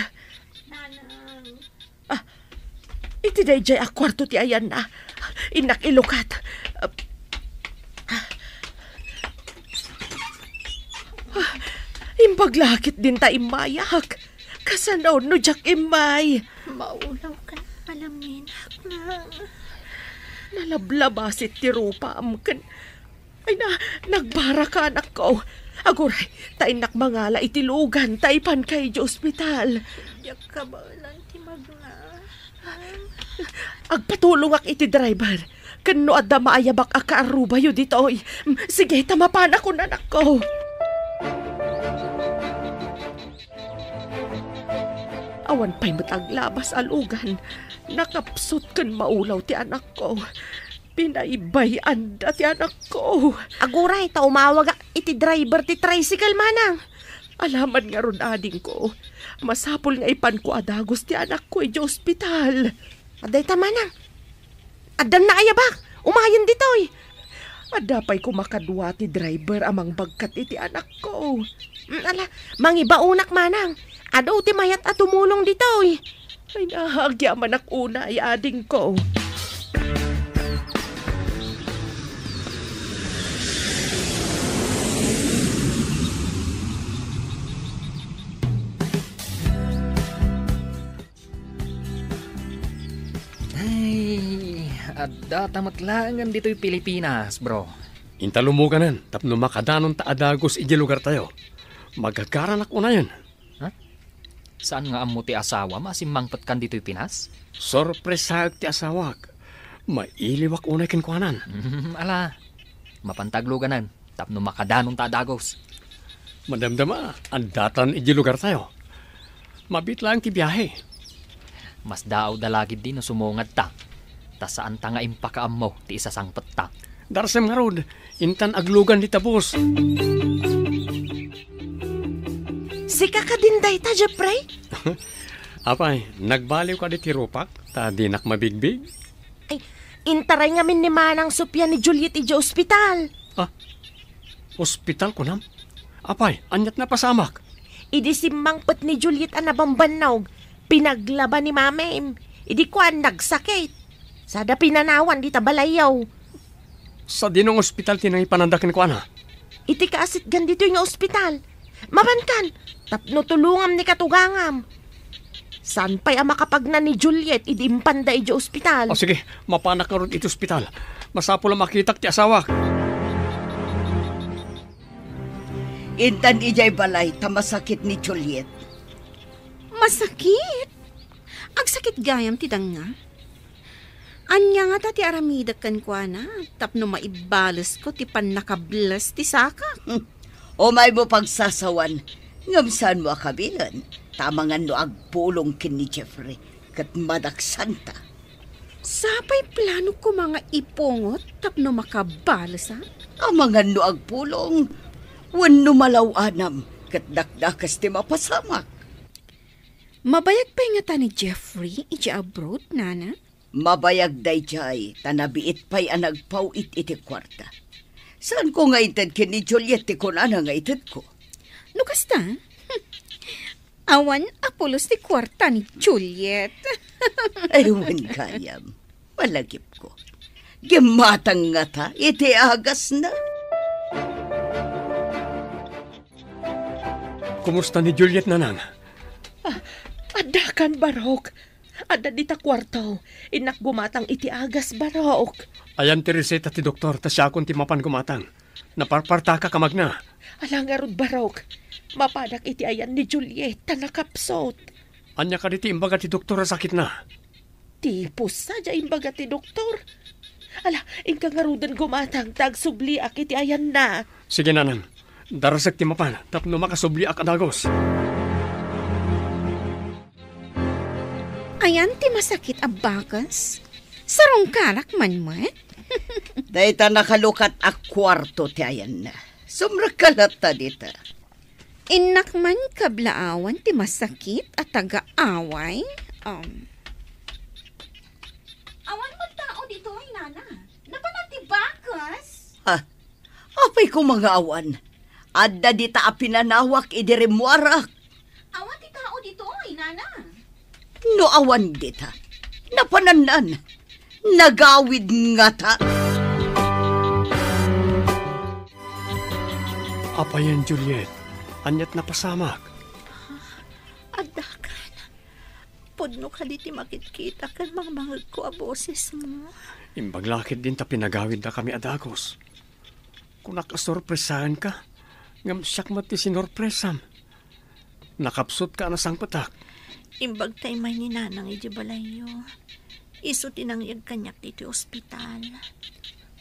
Nanang! Iti day jay akwarto ti ayan na. Inak ilukat. Imbaglakit din ta imayak. Kasanaw no jak imay. Maulaw ka na palamin. Nalablabasit ti rupa amken. Ay nagbara ka anak ko. Aguray, tainak mangala itilugan, taipan kay di ospital. Yak ka ba lang timagna? Agpatulong ak iti driver. Kano adda maayabak akaaruba yu ditoy. Sige, tamapan ako na anak ko. Awan pa'y mataglabas alugan. Nakapsot kan maulaw ti anak ko. Pinaibayan da ti anak ko. Aguray, ta umawag iti driver ti tricycle manang. Alaman nga ron ading ko. Masapol nga ipan ko adagos ti anak ko iti ospital. Aday ta manang. Adan na ayabak. Umayon ditoy. Adapay ko makadwa ti driver amang bagkat iti anak ko. Ala, mangibaunak manang. Ado ti mayat at tumulong ditoy. Ay nahagyaman ak una ay ading ko. Ay, adda tamatlangan dito'y Pilipinas, bro. Intalumuganan, tapno makadanon ta adagos iti lugar tayo. Magagaran ako na yan. Saan nga amo ti asawa masimmangpat kan dito'y Pinas? Sorpresag ti asawak. Mailiwak unay kinkwanan. Ala, mapantagluganan, tapno makadanon ta adagos. Madamdama, ang datan iti lugar tayo. Mabit lang ti biyahe. Mas daaw dalagid din na sumungad ta. Ta saan ta nga impakaam mo ti isasangpet ta. Darsem nga rod, intan aglugan di tabos. Sika ka din day ta, Jeffrey? Apay, nagbaliw ka di tirupak, ta di nak mabigbig. Ay, intaray nga min ni Manang Sofia ni Juliet iti ospital. Ospital ko nam? Apay, anyat na pasamak. Idi simmangpet ni Juliet ang nabambanawg. Pinaglaban ni Mame. Idi ko ang nagsakit. Sada pinanawan di tabalayaw. Sa dinong ospital tinang ipanandakin ko ana. Iti kaasit gandito yung ospital. Mabankan, tapno tulungam ni katugangam. San pa'y ang makapagna ni Juliet idi impanda iti ospital? O sige, mapanak na ron iti ospital. Masapo lang makitak ti asawak. Intan ijay balay tamasakit ni Juliet. Masakit? Agsakit gayam ti nga. Anya nga ta ti aramidak kan kwa na. Tapno maibalas ko ti pan nakablas ti saka. O may mo pagsasawan. Ngamsan mo akabilan. Tamangan no agpulong kin ni Jeffrey. Kat madaksanta. Sapay plano ko mga ipungot tapno makabalas ha? Amangan no agpulong. Wano malawanam. Kat dakdakas ti mapasamak. Mabayag pa nga ta ni Jeffrey iti abroad, nana? Mabayag day jay, tanabiit pa'y anagpaw iti kwarta. Saan ko nga itad kin ni Juliet ti kunana nga itad ko? No kasta? Awan apulos ti kwarta ni Juliet. Aywan kayam, malagip ko. Gimatang nga ta, iti agas na. Kumusta ni Juliet nanang? Adakan barok. Ada dita kwarto. Inak gumatang iti agas barok. Ayan ti reseta ti doktor, ta siya akong ti mapan gumatang. Naparparta ka kamagna. Alangarod barok. Mapadak iti ayan ni Juliet ta nakapsot. Anya ka diti imbaga ti doktor sakit na. Tipos sadya imbaga ti doktor. Ala, ingkangarudan gumatang tagsubli ak iti ayan na. Sige nanang, darasag ti mapan, tapno makasubli ak adagos. Ayan ti masakit abakas. Sarong karak man mo eh. Dahita nakalukat ak kwarto ti ayan na. Sumrakalat ta dita. Inak man kablaawan ti masakit at taga-away. Awan mo tao dito ay nana. Napanatibakas. Apay ko mga awan. Adda dita apinanawak idirimwarak. Awan ti tao dito ay nana. No awan dita. Napananan. Nagawid nga ta. Apayan Juliet, anyat na pasamak. Adakan. Pudno ka diti makikita kan mga ko a boses mo. Imbaglakit din ta pinagawid na kami adagos. Kung nakasorpresahan ka, ngam siyak mati sinorpresam. Nakapsot ka na sang patak. Imbag tay may ni nanang iti balayo. Iso tinangyag kanyak diti ospital.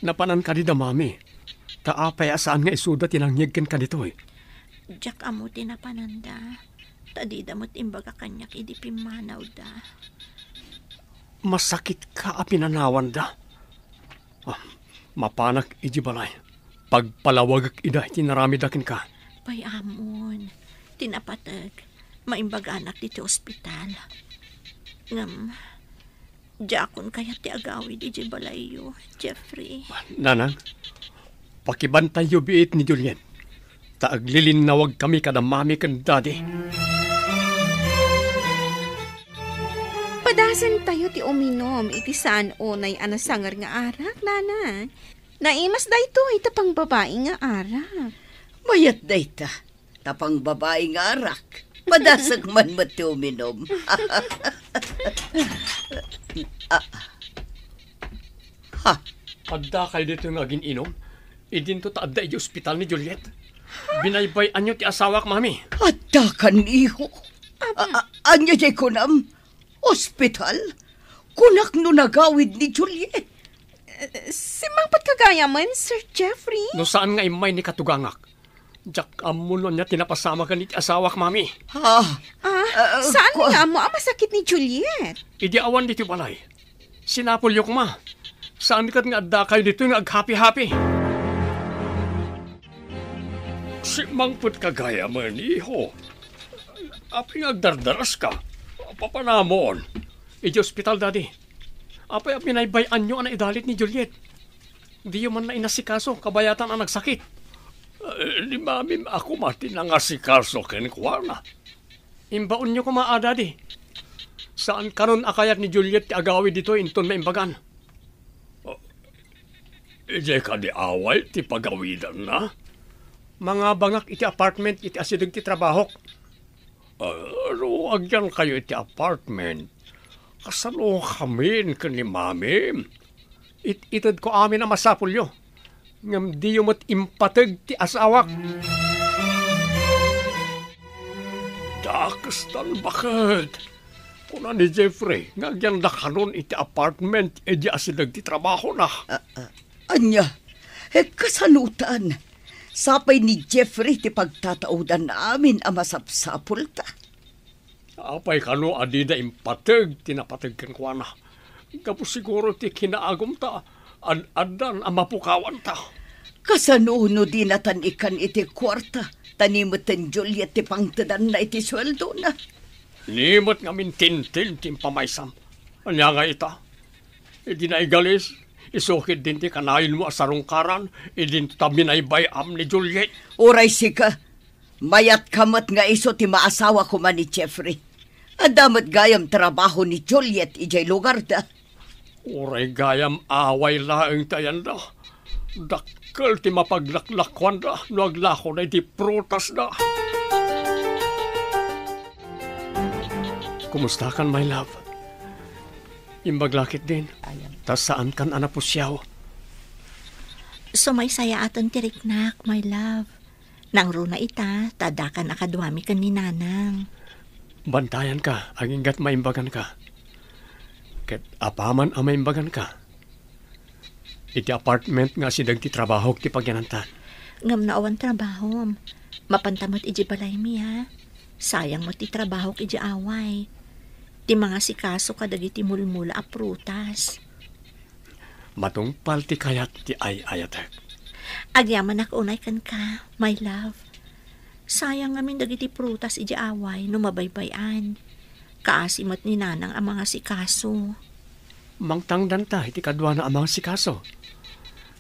Napanan ka di da mami. Taapay asaan nga isuda tinangyag ken ka dito eh. Diyak amo tinapananda. Tadi damot imbaga kanyak idi pimanaw da. Masakit ka a pinanawan da. Mapanak iji balay. Pagpalawag ida tinaramidakin ka. Pay amon, tinapatag, maimbaga anak dito ospital. Ngam, jakon kaya ti agawi di balayo, Jeffrey. Nanang, pakibantay yu biit ni Juliet. Taaglilin na wag kami kada mami kan daddy. Padasan tayo ti uminom, iti saan unay anasangar nga arak, nana. Naimas da ito, itapang babae nga arak. Mayat dayta, tapang babae nga arak. Madasag man mo ti uminom. Adda kayo dito nga gininom, idin to taadda iji ospital ni Juliet. Binaybayan nyo ti asawak, mami. Adda kan iho. Anya jay kunam, ospital? Kunak no nagawid ni Juliet. Simangpat kagaya man, Sir Jeffrey? No saan nga imay ni katugangak? Jak amunon niya tinapasama ka ni ti asawak, mami. Saan nga mo ang masakit ni Juliet? Idi awan dito balay. Sinapol yung ma. Saan kat nga adda kayo dito nga ag-happy-happy? Si mangput kagaya man, iho. Api nga agdardaras ka. Papanamon. Iji ospital, daddy. Apay pinaybayan nyo ang idalit ni Juliet. Di man na inasikaso, kabayatan ang nagsakit. Di mami, ako mati na nga sikaso kenikwana. Imbaon nyo kumaa, daddy. Saan karon akayat ni Juliet ti agawi dito inton maimbagan? Ije ka di away ti pagawidan na? Mga bangak iti apartment iti asidag ti trabahok. Agyan kayo iti apartment. Kasano kami ni mami. Itad ko amin ang masapulyo. Ngam di mo't impatag ti asawak. Dakastan bakit? Kuna ni Jeffrey, ngagyan na kanon iti apartment, edi asidag ti trabaho na. Anya, kasanutan. Sapay ni Jeffrey ti pagtataudan namin ang masapsapul ta. Apay kano adida impatag, tinapatag kan kwa na. Kapos siguro ti kinaagom ta, adan ang mapukawan ta. Kasanuno din natan ikan iti kwarta, tanimutan Juliet ti pangtadan na iti sweldo na. Nimot ngamin tintin timpamaysam. Anya nga ita? Idi na igalis, isukid din ti kanayon mo asarungkaran, idin tabi na ibayam ni Juliet. Uray sika, mayat kamat nga iso ti maasawa ko man ni Jeffrey. Adamat gayam trabaho ni Juliet ijay lugar da. Uray gayam away laeng tayan da. Dakkel ti mapaglaklakwan da, nuaglako na iti prutas da. Kumusta kan, my love? Imbaglakit din. Tas saan kan anapusyaw? Sumaysaya aton tiriknak, my love. Nang runa ita, tadakan akadwami kan ni nanang. Bantayan ka, aginggat maimbagan ka. Ket apaman ang maimbagan ka. Iti apartment nga sidag ti trabaho ti pagyanantan. Ngam na awan trabaho. Mapantamot iji balay mi ha. Sayang mo ti trabaho iji away. Ti mga sikaso kadagiti mulmula a prutas. Matungpal ti kayat ti ay-ayatek. Agyaman ak unay kan ka, my love. Sayang ngamin dagiti prutas iji away no mabaybayan. Kaasimot ni nanang ang mga sikaso. Mangtangdan ta iti kadwa na ang mga sikaso.